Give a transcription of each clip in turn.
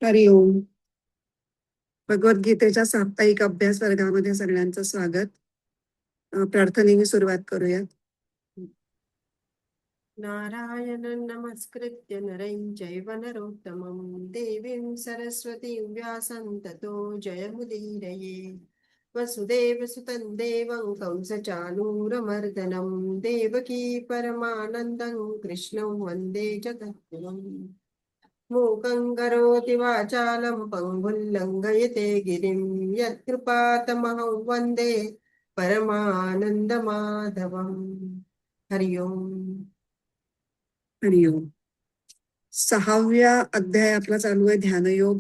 हरि ओम. भगवद्गीतेच्या साप्ताहिक अभ्यास वर्गामध्ये सगळ्यांचं स्वागत. प्रार्थनेने सुरुवात करूया. नारायणं नमस्कृत्य नरं चैव नरोत्तमं देवीं सरस्वतीं व्यासं ततो जयमुदीरये. वसुदेवसुतं देवं कंसचाणूरमर्दनं देवकी परमानन्दं कृष्णं वन्दे जगद्गुरुम्. मूकं करोति वाचालं पङ्गुं लङ्घयते गिरिं यत्कृपातमहं वन्दे परमानन्दमाधवम्. हरि ओम्. हरि ओम. 6व्या अध्याय आपला चालू आहे ध्यानयोग.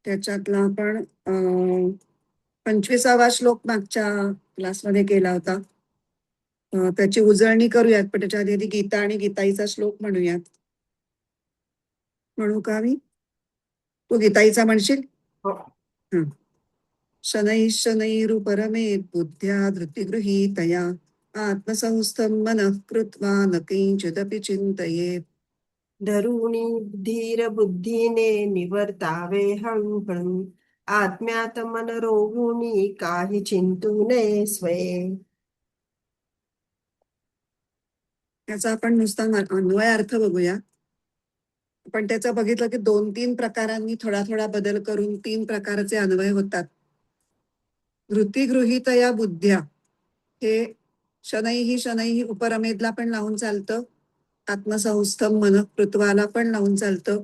त्याच्यातला आपण 25वा श्लोक मागच्या क्लासमध्ये केला होता. त्याची उजळणी करूयात, पण त्याच्या आधी गीता आणि गीताईचा श्लोक म्हणूयात. म्हणू का मी? तू गीताईचा म्हणशील? हं. शनैः शनैरुपरमेत् बुद्ध्या धृतिगृहीतया आत्मसंस्थं मनः कृत्वा न किंचिदपि चिन्तयेत्. धरुणी धीर बुद्धीने निवर्तावे हळूहळू आत्म्यात मन रोवुनी काही चिंतू नये स्वये. त्याचा आपण नुसता अन्वय अर्थ बघूया. पण त्याचं बघितलं की 2-3 प्रकारांनी थोडा थोडा बदल करून 3 प्रकारचे अन्वय होतात. धृतिगृहीतया बुद्ध्या हे शनैः शनैः उपरमेदला पण लावून चालतं, आत्मसंस्थम मन कृत्वाला पण लावून चालतं,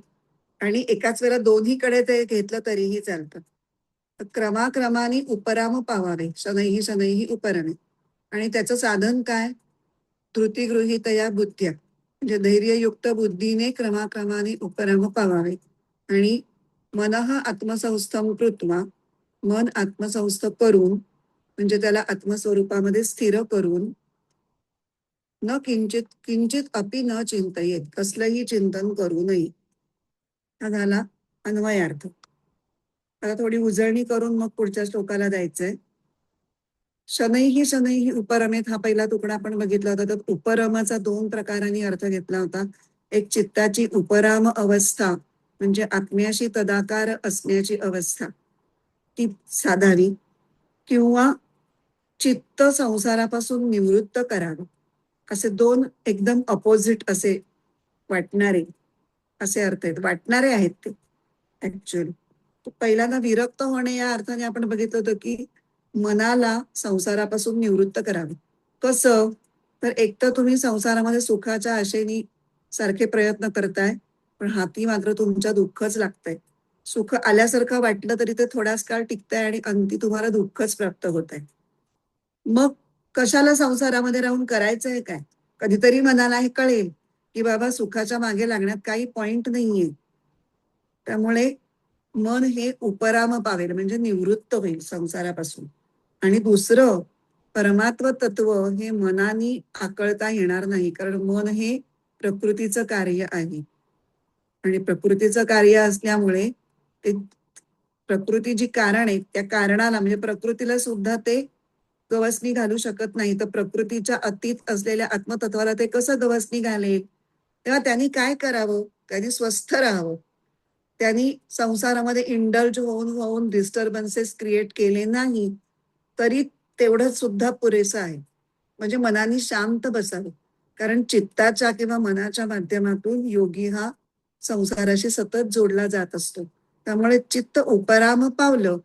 आणि एकाच वेळेला दोन्हीकडे ते घेतलं तरीही चालतं. तर क्रमाक्रमाने उपराम पावावे, शनैः शनैः उपरमे. आणि त्याचं साधन काय? धृतिगृहीतया बुद्ध्या म्हणजे धैर्ययुक्त बुद्धीने क्रमाक्रमाने उपराम पावावे. आणि मनः आत्मसंस्थम कृत्वा मन आत्मसंस्थ करून म्हणजे त्याला आत्मस्वरूपामध्ये स्थिर करून न किंचित किंचित अपि न चिंतयेत कसलंही चिंतन करू नये. हा झाला अन्वयार्थ. आता थोडी उजळणी करून मग पुढच्या श्लोकाला जायचंय. शनैः शनैः उपरमेत हा पहिला तुकडा आपण बघितला होता. तर उपरमाचा 2 प्रकारांनी अर्थ घेतला होता. एक चित्ताची उपराम अवस्था म्हणजे आत्म्याशी तदाकार असण्याची अवस्था ती साधावी, किंवा चित्त संसारापासून निवृत्त करावं. असे 2 एकदम अपोजिट असे वाटणारे असे अर्थ आहेत. वाटणारे आहेत ते ऍक्च्युअली. पहिल्यांदा विरक्त होणे या अर्थाने आपण बघितलं होतं की मनाला संसारापासून निवृत्त करावे. कसं? तर एक तर तुम्ही संसारामध्ये सुखाच्या आशेने सारखे प्रयत्न करताय, पण हाती मात्र तुमच्या दुःखच लागतंय. सुख आल्यासारखं वाटलं तरी ते थोडाच काळ टिकतंय आणि अंती तुम्हाला दुःखच प्राप्त होत आहे. मग कशाला संसारामध्ये राहून करायचंय काय? कधीतरी मनाला हे कळेल की बाबा सुखाच्या मागे लागण्यात काही पॉइंट नाहीये. त्यामुळे मन हे उपराम पावेल म्हणजे निवृत्त होईल संसारापासून. आणि दुसरं, परमात्म तत्व हे मनाने आकळता येणार नाही, कारण मन हे प्रकृतीचं कार्य आहे. आणि प्रकृतीचं कार्य असल्यामुळे ते प्रकृती जी कारण आहे त्या कारणाला म्हणजे प्रकृतीला सुद्धा ते गवसणी घालू शकत नाही. तर प्रकृतीच्या अतीत असलेल्या आत्मतत्वाला ते कसं गवसणी घालेल? तेव्हा त्यांनी काय करावं? त्यांनी स्वस्थ राहावं. त्यांनी संसारामध्ये इंडल्ज होऊन होऊन डिस्टर्बन्सेस क्रिएट केले नाही तरी तेवढंच सुद्धा पुरेसं आहे. म्हणजे मनाने शांत बसावे. कारण चित्ताच्या किंवा मनाच्या माध्यमातून योगी हा संसाराशी सतत जोडला जात असतो. त्यामुळे चित्त उपराम पावलं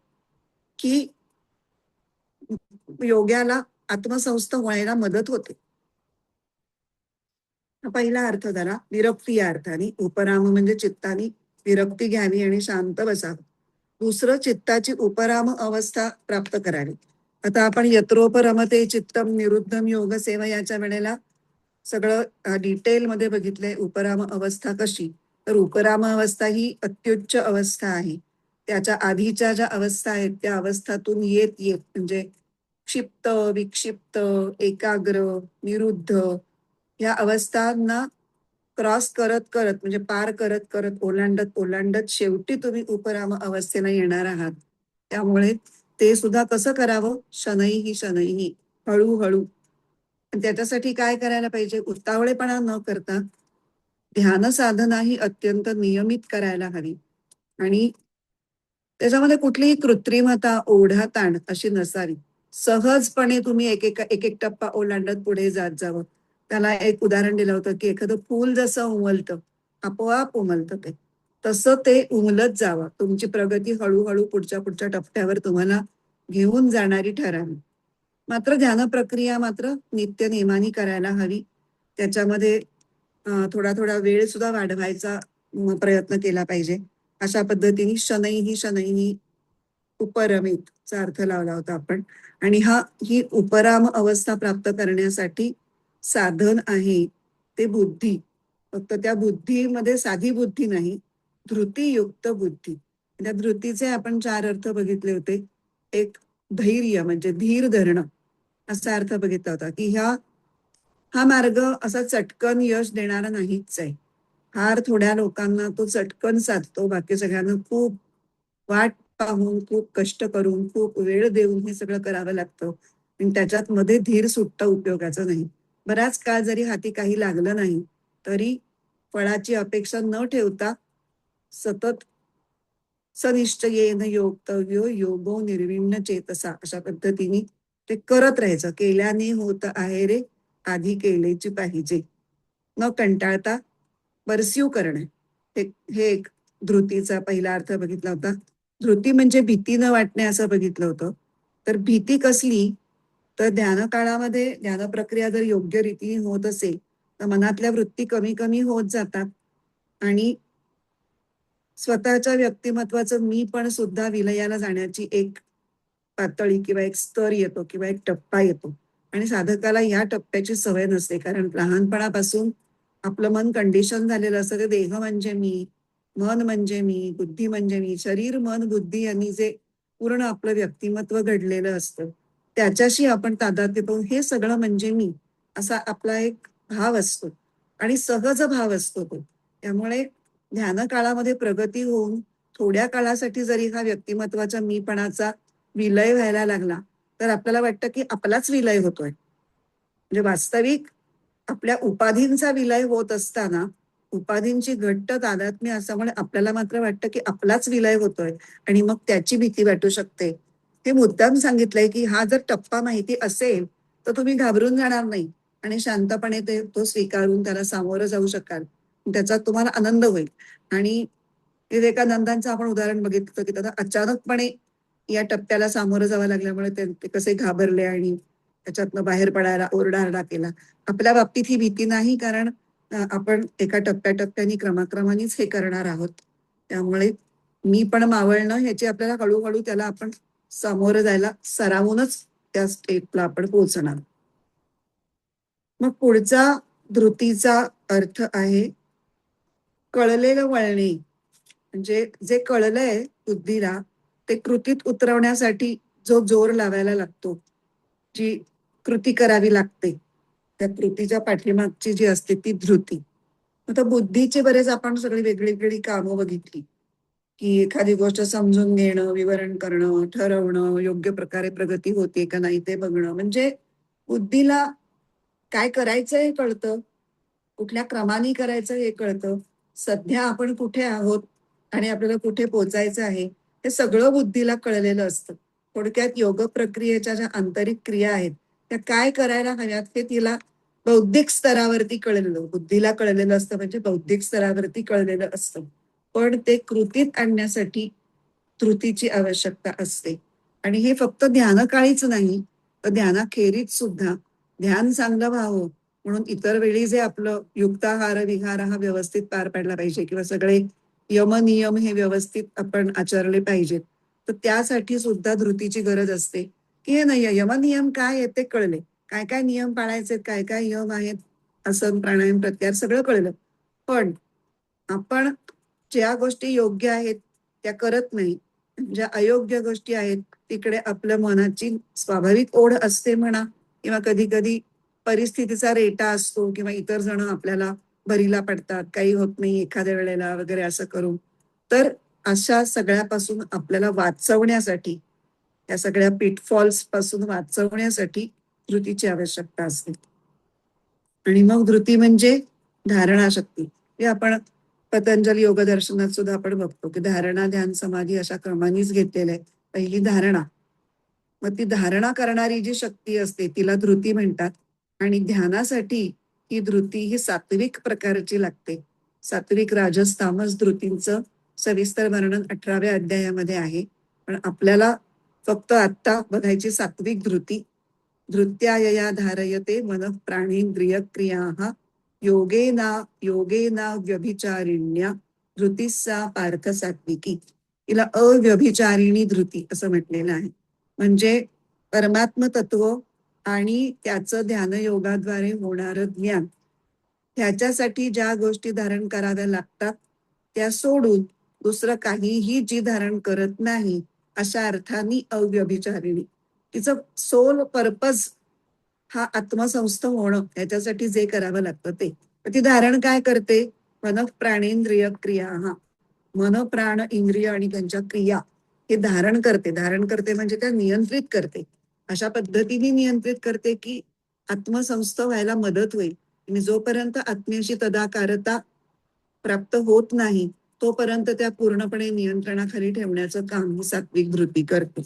की योग्याला आत्मसंस्थ व्हायला मदत होते. पहिला अर्थ झाला विरक्ती या अर्थाने. उपराम म्हणजे चित्ताने विरक्ती घ्यावी आणि शांत बसावं. दुसरं, चित्ताची उपराम अवस्था प्राप्त करावी. आता आपण यत्रोपरमते चित्तम निरुद्धम योग सेवा याच्या वेळेला सगळं डिटेलमध्ये बघितलंय उपराम अवस्था कशी. तर उपराम अवस्था ही अत्युच्च अवस्था आहे. त्याच्या आधीच्या ज्या अवस्था आहेत त्या अवस्थातून येत येत म्हणजे क्षिप्त, विक्षिप्त, एकाग्र, निरुद्ध या अवस्थांना क्रॉस करत करत म्हणजे पार करत करत ओलांडत ओलांडत शेवटी तुम्ही उपराम अवस्थेला येणार आहात. त्यामुळे ते सुद्धा कसं करावं? शनैही शनैही, हळूहळू. त्याच्यासाठी काय करायला पाहिजे? उतावळेपणा न करता ध्यान साधना ही अत्यंत नियमित करायला हवी. आणि त्याच्यामध्ये कुठलीही कृत्रिमता, ओढाताण अशी नसावी. सहजपणे तुम्ही एक एक टप्पा ओलांडत पुढे जात जावं. त्याला एक उदाहरण दिलं होतं, की एखादं फूल जसं उमलतं, आपोआप उमलतं ते. तसं ते उमलत जावं. तुमची प्रगती हळूहळू पुढच्या पुढच्या टप्प्यावर तुम्हाला घेऊन जाणारी ठरावी. मात्र ध्यान प्रक्रिया मात्र नित्य नेमाने करायला हवी. त्याच्यामध्ये थोडा थोडा वेळ सुद्धा वाढवायचा प्रयत्न केला पाहिजे. अशा पद्धतीने शनैः शनैः उपरमेतचा अर्थ लावला होता आपण. आणि ही उपराम अवस्था प्राप्त करण्यासाठी साधन आहे ते बुद्धी. फक्त त्या बुद्धीमध्ये साधी बुद्धी नाही, धृतीयुक्त बुद्धी. त्या धृतीचे आपण 4 अर्थ बघितले होते. एक धैर्य म्हणजे धीर धरणं असा अर्थ बघितला होता, की हा मार्ग असा चटकन यश देणारा नाहीच आहे. फार थोड्या लोकांना तो चटकन साधतो. बाकी सगळ्यांना खूप वाट पाहून, खूप कष्ट करून, खूप वेळ देऊन हे सगळं करावं लागतं. आणि त्याच्यात मध्ये धीर सुट्टा उपयोगाचं नाही. बराच काळ जरी हाती काही लागलं नाही, तरी फळाची अपेक्षा न ठेवता सतत सनिश्चयेन योक्तव्यो योगो निर्विण्ण चेतसा अशा पद्धतीने ते करत राहायचं. केल्याने होत आहे रे, आधी केलेची पाहिजे. न कंटाळता परस्यू करणे. हे एक धृतीचा पहिला अर्थ बघितला होता. धृती म्हणजे भीती न वाटणे असं बघितलं होतं. तर भीती कसली? तर ध्यान काळामध्ये ध्यान प्रक्रिया जर योग्य रीतीने होत असेल तर मनातल्या वृत्ती कमी कमी होत जातात आणि स्वतःच्या व्यक्तिमत्वाचं मी पण सुद्धा विलयाला जाण्याची एक पातळी किंवा एक स्तर येतो किंवा एक टप्पा येतो. आणि साधकाला या टप्प्याची सवय नसते, कारण लहानपणापासून आपलं मन कंडिशन झालेलं असतं. ते देह म्हणजे मी, मन म्हणजे मी, बुद्धी म्हणजे मी, शरीर मन बुद्धी यांनी जे पूर्ण आपलं व्यक्तिमत्व घडलेलं असतं त्याच्याशी आपण तादात्म्य पाहून हे सगळं म्हणजे मी असा आपला एक भाव असतो आणि सहज भाव असतो तो. त्यामुळे ध्यान काळामध्ये प्रगती होऊन थोड्या काळासाठी जरी हा व्यक्तिमत्वाच्या मीपणाचा विलय व्हायला लागला तर आपल्याला वाटतं की आपलाच विलय होतोय. म्हणजे वास्तविक आपल्या उपाधींचा विलय होत असताना उपाधींची घट्ट तादात्म्य असल्यामुळे आपल्याला मात्र वाटतं की आपलाच विलय होतोय आणि मग त्याची भीती वाटू शकते. हे मुद्दाम सांगितलंय की हा जर टप्पा माहिती असेल तर तुम्ही घाबरून जाणार नाही आणि शांतपणे तो स्वीकारून त्याला सामोरं जाऊ शकाल. त्याचा तुम्हाला आनंद होईल. आणि विवेकानंदांचं आपण उदाहरण बघितलं की त्याला अचानकपणे या टप्प्याला सामोरं जावं लागल्यामुळे ते कसे घाबरले आणि त्याच्यातनं बाहेर पडायला ओरडाआरडा केला. आपल्या बाबतीत ही भीती नाही, कारण आपण एका टप्प्याटप्प्याने क्रमाक्रमानेच हे करणार आहोत. त्यामुळे मी पण मावळणं ह्याची आपल्याला हळूहळू त्याला आपण सामोरं जायला सरावूनच त्या स्टेपला आपण पोहोचणार. मग पुढचा धृतीचा अर्थ आहे कळलेलं वळणे. म्हणजे जे कळलंय बुद्धीला ते कृतीत उतरवण्यासाठी जो जोर लावायला लागतो, जी कृती करावी लागते, त्या कृतीच्या पाठीमागची जी असते ती धृती. आता बुद्धीचे बरेच आपण सगळी वेगळी वेगळी कामं बघितली, की एखादी गोष्ट समजून घेणं, विवरण करणं, ठरवणं, योग्य प्रकारे प्रगती होते का नाही ते बघणं. म्हणजे बुद्धीला काय करायचं हे कळतं, कुठल्या क्रमाने करायचं हे कळतं, सध्या आपण कुठे आहोत आणि आपल्याला कुठे पोचायचं आहे हे सगळं बुद्धीला कळलेलं असतं. थोडक्यात योग प्रक्रियेच्या ज्या आंतरिक क्रिया आहेत त्या काय करायला हव्यात हे तिला बौद्धिक स्तरावरती कळलेलं, बुद्धीला कळलेलं असतं म्हणजे बौद्धिक स्तरावरती कळलेलं असतं. पण ते कृतीत आणण्यासाठी कृतीची आवश्यकता असते. आणि हे फक्त ध्यानकाळीच नाही, तर ध्यानाखेरीज सुद्धा ध्यान चांगलं व्हावं म्हणून इतर वेळी जे आपलं युक्ताहार विहार हा व्यवस्थित पार पाडला पाहिजे किंवा सगळे यमनियम हे व्यवस्थित आपण आचरले पाहिजेत, तर त्यासाठी सुद्धा धृतीची गरज असते. की हे नाही यमनियम काय आहेत ते कळले, काय काय नियम पाळायचे, काय काय नियम आहेत, आसन प्राणायाम प्रत्याहार सगळं कळलं, पण आपण ज्या गोष्टी योग्य आहेत त्या करत नाही, ज्या अयोग्य गोष्टी आहेत तिकडे आपल्या मनाची स्वाभाविक ओढ असते म्हणा, किंवा कधी कधी परिस्थितीचा रेटा असतो किंवा इतर जण आपल्याला भरीला पडतात, काही होत नाही एखाद्या वेळेला वगैरे असं करून. तर अशा सगळ्यापासून आपल्याला वाचवण्यासाठी, या सगळ्या पिटफॉल्स पासून वाचवण्यासाठी धृतीची आवश्यकता असते. आणि मग धृती म्हणजे धारणा शक्ती. हे आपण पतंजली योग दर्शनात सुद्धा आपण बघतो की धारणा ध्यान समाधी अशा क्रमानेच घेतलेल्या आहे. पहिली धारणा, मग ती धारणा करणारी जी शक्ती असते तिला धृती म्हणतात. आणि ध्यानासाठी ही धृती ही सात्विक प्रकारची लागते. सात्विक राजस तामस धृतींचं सविस्तर वर्णन 18व्या अध्यायामध्ये आहे. पण आपल्याला फक्त आत्ता बघायची सात्विक धृती. धृत्यायया धारयते मन प्राणींद्रिय क्रिया योगेना योगेना व्यभिचारिण्या धृतीसा पार्थ सात्विकी. तिला अव्यभिचारिणी धृती असं म्हटलेलं आहे. म्हणजे परमात्म तत्व आणि त्याचं ध्यानयोगाद्वारे होणारं ज्ञान, ह्याच्यासाठी ज्या गोष्टी धारण कराव्या लागतात त्या सोडून दुसरं काहीही जी धारण करत नाही, अशा अर्थाने अव्यभिचारिणी. तिचं सोल पर्पज हा आत्मसंस्थ होणं, याच्यासाठी जे करावं लागतं ते. ती धारण काय करते? मन प्राणेंद्रिय क्रिया. मन प्राण इंद्रिय आणि त्यांच्या क्रिया हे धारण करते. धारण करते म्हणजे त्या नियंत्रित करते. अशा पद्धतीने नियंत्रित करते की आत्मसंस्थ व्हायला मदत होईल. आणि जोपर्यंत आत्म्याशी तदाकारता प्राप्त होत नाही तोपर्यंत त्या पूर्णपणे नियंत्रणाखाली ठेवण्याचं काम ही सात्विक धृती करते.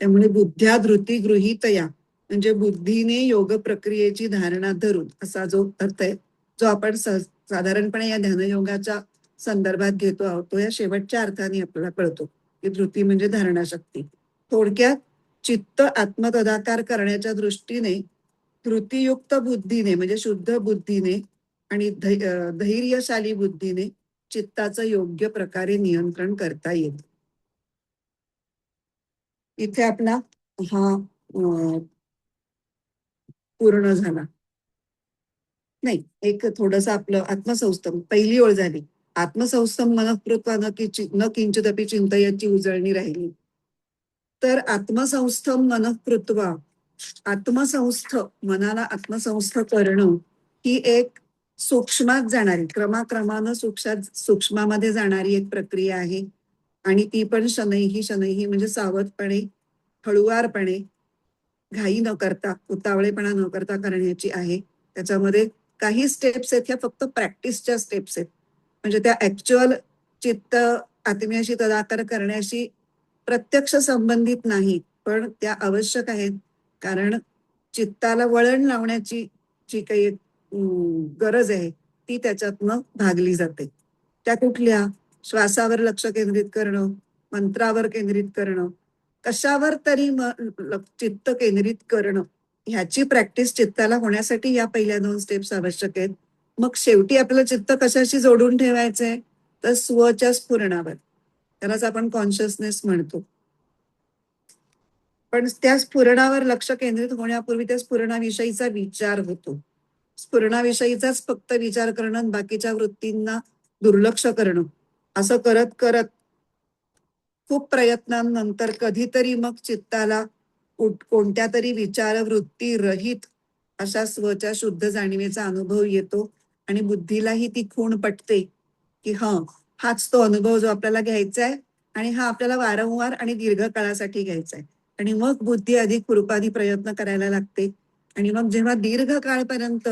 त्यामुळे बुद्ध्या धृती गृहीतया म्हणजे बुद्धीने योग प्रक्रियेची धारणा धरून असा जो अर्थ आहे, जो आपण साधारणपणे या ध्यानयोगाच्या संदर्भात घेतो आहोत, तो या शेवटच्या अर्थाने आपल्याला कळतो की धृती म्हणजे धारणा शक्ती. थोडक्यात चित्त आत्मतदाकार करण्याच्या दृष्टीने धृतीयुक्त बुद्धीने म्हणजे शुद्ध बुद्धीने आणि धैर्यशाली बुद्धीने चित्ताचं योग्य प्रकारे नियंत्रण करता येतं. इथे आपला हा पूर्ण झाला. नाही, एक थोडस आपलं आत्मसंस्थम पहिली ओळ झाली. आत्मसंस्थम मनःकृत्वा न किंचिदपि चिंतयची उजळणी राहिली. तर आत्मसंस्थम मनःकृत्वा, आत्मसंस्थ मनाला आत्मसंस्थ करणं ही एक सूक्ष्मात जाणारी, क्रमाक्रमानं सूक्ष्मामध्ये जाणारी एक प्रक्रिया आहे. आणि ती पण शनैही म्हणजे सावधपणे, हळुवारपणे, घाई न करता, उतावळेपणा न करता करण्याची आहे. त्याच्यामध्ये काही स्टेप्स आहेत ह्या फक्त प्रॅक्टिसच्या स्टेप्स आहेत. म्हणजे त्या ऍक्च्युअल चित्त आत्म्याशी तदाकार करण्याशी प्रत्यक्ष संबंधित नाहीत, पण त्या आवश्यक आहेत. कारण चित्ताला वळण लावण्याची जी काही गरज आहे ती त्याच्यातनं भागली जाते. त्या कुठल्या? श्वासावर लक्ष केंद्रित करणं, मंत्रावर केंद्रित करणं, कशावर तरी चित्त केंद्रित करणं, ह्याची प्रॅक्टिस चित्ताला होण्यासाठी या पहिल्या 2 स्टेप्स आवश्यक आहेत. मग शेवटी आपलं चित्त कशाशी जोडून ठेवायचंय? तर स्वच्या स्फुरणावर. त्यालाच आपण कॉन्शियसनेस म्हणतो. पण त्या स्फुरणावर लक्ष केंद्रित होण्यापूर्वी त्या स्फुरणाविषयीचा विचार होतो. स्फुरणाविषयीचाच फक्त विचार करणं, बाकीच्या वृत्तींना दुर्लक्ष करणं, असं करत करत खूप प्रयत्नांनंतर कधीतरी मग चित्ताला कोणत्या तरी विचारवृत्ती रहित अशा स्वच्या शुद्ध जाणीवेचा अनुभव येतो. आणि बुद्धीलाही ती खूण पटते की हाच तो अनुभव जो आपल्याला घ्यायचा आहे आणि हा आपल्याला वारंवार आणि दीर्घकाळासाठी घ्यायचा आहे. आणि मग बुद्धी अधिक कृपाने प्रयत्न करायला लागते. आणि मग जेव्हा दीर्घकाळपर्यंत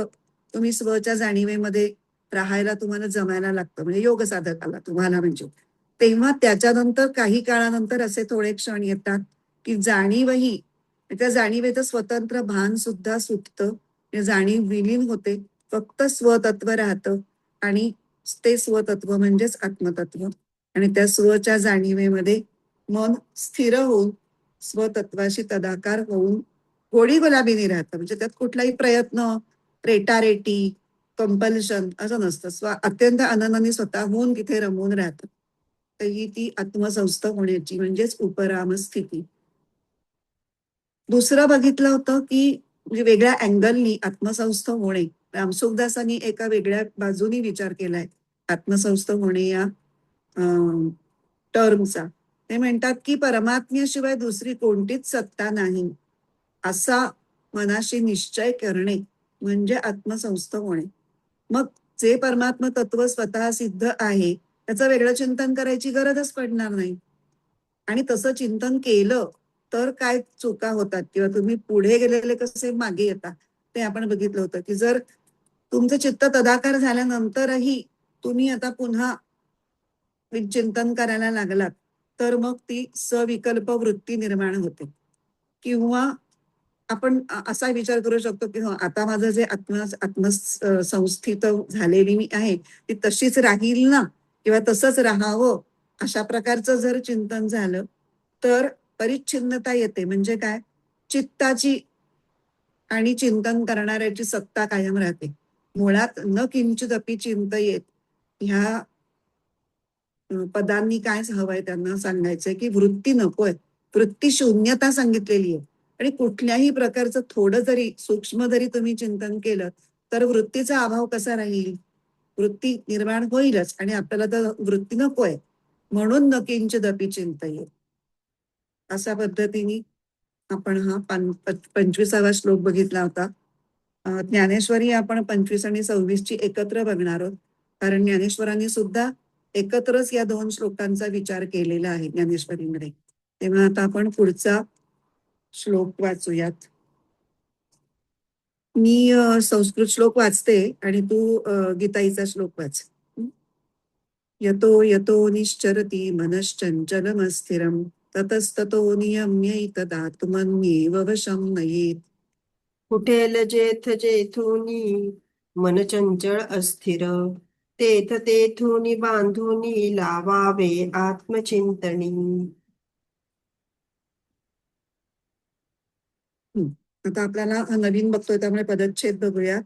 तुम्ही स्वच्या जाणीवेमध्ये राहायला तुम्हाला जमायला लागतं, म्हणजे योग साधकाला तुम्हाला, म्हणजे तेव्हा त्याच्यानंतर काही काळानंतर असे थोडे क्षण येतात की जाणीवही, त्या जाणीवेचं स्वतंत्र भान सुद्धा सुटतं, जाणीव विलीन होते, फक्त स्वतत्व राहतं. आणि ते स्वतत्व म्हणजेच आत्मतत्व. आणि त्या स्वच्या जाणीवेमध्ये मन स्थिर होऊन स्वतत्वाशी तदाकार होऊन गोडी गुलाबीने राहतं. म्हणजे त्यात कुठलाही प्रयत्न, रेटारेटी, कंपल्शन असं नसतं. अत्यंत आनंदाने स्वतःहून तिथे रमून राहतं. तर ही ती आत्मसंस्थ होण्याची म्हणजेच उपराम स्थिती. दुसरं बघितलं होतं की म्हणजे वेगळ्या अँगलनी आत्मसंस्थ होणे, रामसुखदासांनी एका वेगळ्या बाजूनी विचार केलाय आत्मसंस्थ होणे या टर्मचा. ते म्हणतात की परमात्म्याशिवाय दुसरी कोणतीच सत्ता नाही असा मनाशी निश्चय करणे म्हणजे आत्मसंस्थ होणे. मग जे परमात्म तत्व स्वतः सिद्ध आहे त्याचं वेगळं चिंतन करायची गरजच पडणार नाही. आणि तसं चिंतन केलं तर काय चुका होतात किंवा तुम्ही पुढे गेलेले कसे मागे येतात ते आपण बघितलं होतं. की जर तुमचं चित्त तदाकार झाल्यानंतरही तुम्ही आता पुन्हा चिंतन करायला लागलात तर मग ती सविकल्प वृत्ती निर्माण होते. किंवा आपण असा विचार करू शकतो की आता माझं जे आत्मसंस्थित झालेली मी आहे ती तशीच राहील ना, किंवा तसंच राहावं, अशा प्रकारचं जर चिंतन झालं तर परिच्छिन्नता येते. म्हणजे काय, चित्ताची आणि चिंतन करणाऱ्याची सत्ता कायम राहते. मुळात न किंचिदपि चिंतयेत ह्या पदांनी काय हवंय त्यांना सांगायचंय की वृत्ती नकोय, वृत्ती शून्यता सांगितलेली आहे. आणि कुठल्याही प्रकारचं थोडं जरी सूक्ष्म जरी तुम्ही चिंतन केलं तर वृत्तीचा अभाव कसा राहील, वृत्ती निर्माण होईलच. आणि आपल्याला तर वृत्ती नकोय, म्हणून न किंचिदपि चिंतयेत, अशा पद्धतीने आपण हा 25वा श्लोक बघितला होता. ज्ञानेश्वरी आपण 25 आणि 26 ची एकत्र बघणार आहोत, कारण ज्ञानेश्वरांनी सुद्धा एकत्रच या 2 श्लोकांचा विचार केलेला आहे ज्ञानेश्वरीमध्ये. तेव्हा आता आपण पुढचा श्लोक वाचूयात. मी संस्कृत श्लोक वाचते आणि तू गीताईचा श्लोक वाच. यतो यतो निश्चरति मनश्चञ्चलमस्थिरं ततस्ततो नियम्यैतदात्मन्येव वशं नयेत्. कुठेल जेथ जेथुनी मन चंचळ अस्थिर तेथ तेथुनी बांधुनी लावावे आत्मचिंतनी. आता आपल्याला हा नवीन बघतोय त्यामुळे पदच्छेद बघूया.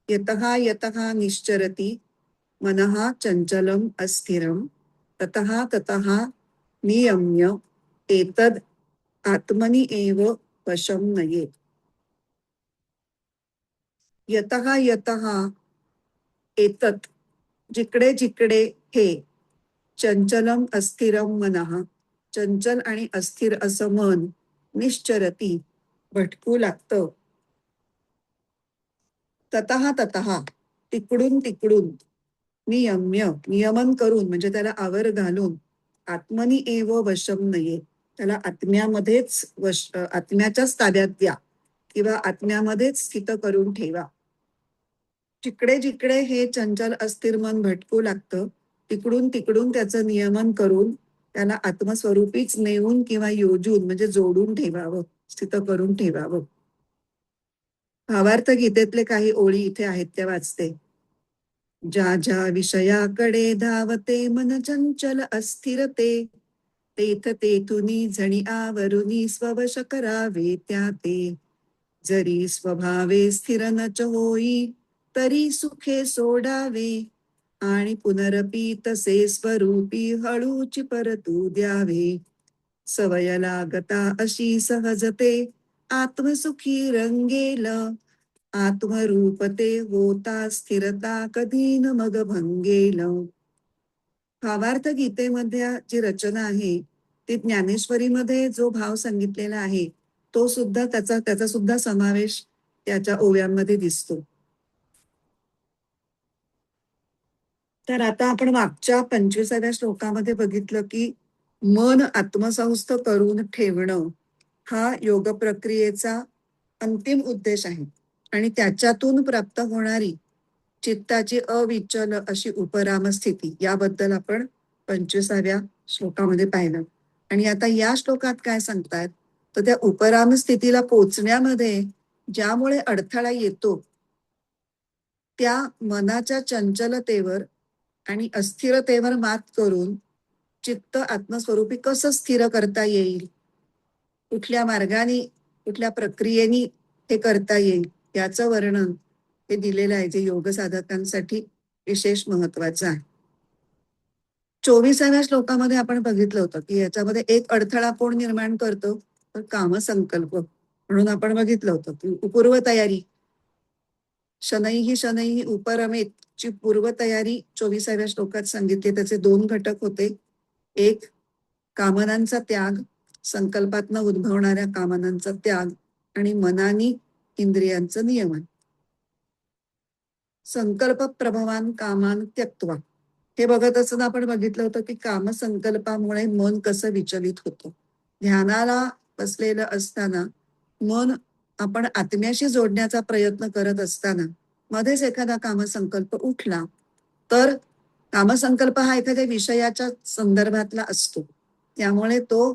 यतः यतः निश्चरति मनः चंचलम अस्थिरम ततः ततः नियम्य एतद आत्मनि एव वशं नयेत्. यतः यतः एतत्, जिकडे जिकडे हे, चंचलम अस्थिरम मनः, चंचल आणि अस्थिर असं मन, निश्चरती भटकू लागतं, ततः ततः तिकडून तिकडून, नियम्य नियमन करून म्हणजे त्याला आवर घालून, आत्मनि एव वशम नये, त्याला आत्म्यामध्येच आत्म्याच्याच ताब्यात द्या किंवा आत्म्यामध्येच स्थित करून ठेवा. जिकडे जिकडे हे चंचल अस्थिर मन भटकू लागतं तिकडून तिकडून त्याचं नियमन करून त्याला आत्मस्वरूपीच नेऊन किंवा योजून म्हणजे जोडून ठेवावं, स्थित करून ठेवावं. भावार्थ गीतेतले काही ओळी इथे आहेत त्या वाचते. ज्या ज्या विषयाकडे धावते मन चंचल अस्थिरते तेथ तेथुनी जणी आवरुनी स्ववश करावे त्या ते. जरी स्वभावे स्थिर नच होई तरी सुखे सोडावे आणि पुनरपी तसे स्वरूपी हळूची परतू द्यावे. सवय लागता अशी सहजते आत्मसुखी रंगेल आत्मरूपते होता स्थिरता कधी न मग भंगेल. भावार्थ गीतेमध्ये जी रचना आहे ती ज्ञानेश्वरीमध्ये जो भाव सांगितलेला आहे तो सुद्धा त्याचा सुद्धा समावेश त्याच्या ओव्यांमध्ये दिसतो. तर आता आपण मागच्या 25व्या श्लोकामध्ये बघितलं की मन आत्मसंस्थ करून ठेवणं हा योग प्रक्रियेचा अंतिम उद्देश आहे आणि त्याच्यातून प्राप्त होणारी चित्ताची अविचल अशी उपराम स्थिती याबद्दल आपण 25व्या श्लोकामध्ये पाहिलं. आणि आता या श्लोकात काय सांगतात तर त्या उपराम स्थितीला पोचण्यामध्ये ज्यामुळे अडथळा येतो त्या मनाच्या चंचलतेवर आणि अस्थिरतेवर मात करून चित्त आत्मस्वरूपी कसं स्थिर करता येईल, कुठल्या मार्गाने कुठल्या प्रक्रियेने हे करता येईल याचं वर्णन हे दिलेलं आहे, जे योग साधकांसाठी विशेष महत्वाचं आहे. 24व्या श्लोकामध्ये आपण बघितलं होतं की याच्यामध्ये एक अडथळा कोण निर्माण करतो तर कामसंकल्प. म्हणून आपण बघितलं होतं की पूर्वतयारी, शनैः शनैः उपरमेत ची पूर्वतयारी 24व्या श्लोकात सांगितली. त्याचे 2 घटक होते. एक, कामनांचा त्याग, संकल्पातनं उद्भवणाऱ्या कामनांचा त्याग आणि मनानी इंद्रियांचं नियमन. संकल्प प्रभवान कामान त्यक्त्वा हे बघत असताना आपण बघितलं होतं की कामसंकल्पामुळे मन कसं विचलित होतं. ध्यानाला बसलेलं असताना मन आपण आत्म्याशी जोडण्याचा प्रयत्न करत असताना मध्येच एखादा कामसंकल्प उठला तर कामसंकल्प हा एखाद्या विषयाच्या संदर्भातला असतो, त्यामुळे तो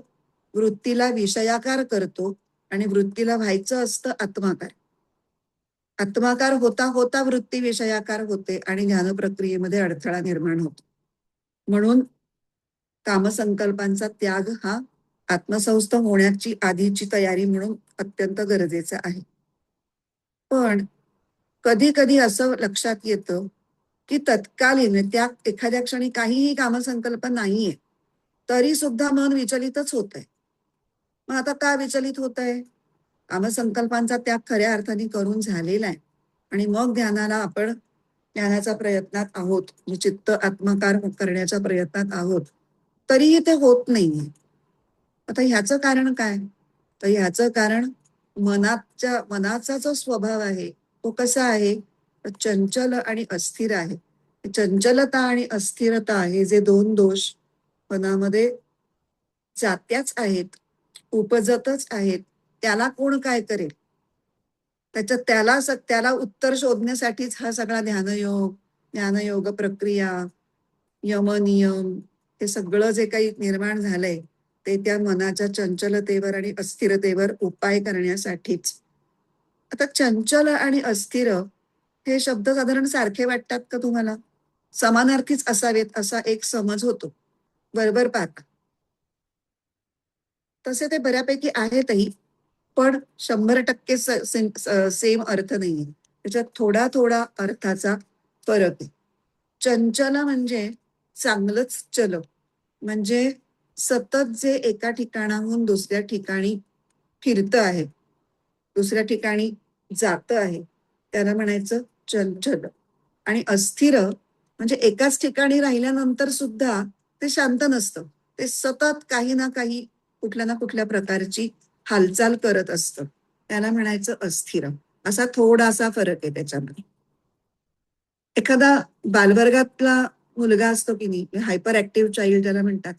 वृत्तीला विषयाकार करतो आणि वृत्तीला व्हायचं असतं आत्माकार. आत्माकार होता होता वृत्ती विषयाकार होते आणि ध्यान प्रक्रियेमध्ये अडथळा निर्माण होतो. म्हणून कामसंकल्पांचा त्याग हा आत्मसंस्थ होण्याची आधीची तयारी म्हणून अत्यंत गरजेचा आहे. पण कधी कधी असं लक्षात येतं की तत्कालीन त्या एखाद्या क्षणी काहीही कामसंकल्प नाहीये तरी सुद्धा मन विचलितच होत आहे. मग आता का विचलित होत आहे? कामसंकल्पांचा त्याग खऱ्या अर्थाने करून झालेला आहे आणि मग आपण ध्यानाच्या प्रयत्नात आहोत, चित्त आत्मकार करण्याच्या प्रयत्नात आहोत, तरीही ते होत नाहीये. आता ह्याचं कारण काय? तर ह्याचं कारण मनाचा जो स्वभाव आहे तो कसा आहे? तर चंचल आणि अस्थिर आहे. चंचलता आणि अस्थिरता हे जे दोन दोष मनामध्ये जात्याच आहेत, उपजतच आहेत, त्याला कोण काय करेल? त्याला उत्तर शोधण्यासाठीच हा सगळा ज्ञानयोग प्रक्रिया, यमनियम हे सगळं जे काही निर्माण झालंय ते त्या मनाच्या चंचलतेवर आणि अस्थिरतेवर उपाय करण्यासाठीच. आता चंचल आणि अस्थिर हे शब्द साधारण सारखे वाटतात का तुम्हाला? समानार्थीच असावेत असा एक समज होतो. बरोबर पाहता. तसे ते बऱ्यापैकी आहेतही, पण 100% सेम अर्थ नाहीये. त्याच्यात थोडा थोडा अर्थाचा फरक आहे. चंचल म्हणजे चांगलंच चल, म्हणजे सतत जे एका ठिकाणाहून दुसऱ्या ठिकाणी फिरतं आहे, दुसऱ्या ठिकाणी जातं आहे, त्याला म्हणायचं चंचल. आणि अस्थिर म्हणजे एकाच ठिकाणी राहिल्यानंतर सुद्धा ते शांत नसतं. ते सतत काही ना काही कुठल्या ना कुठल्या प्रकारची हालचाल करत असतं, त्याला म्हणायचं अस्थिर. असा थोडासा फरक आहे त्याच्यामध्ये. एखादा बालवर्गातला मुलगा असतो की नाही, हायपर ऍक्टिव्ह चाइल्ड ज्याला म्हणतात,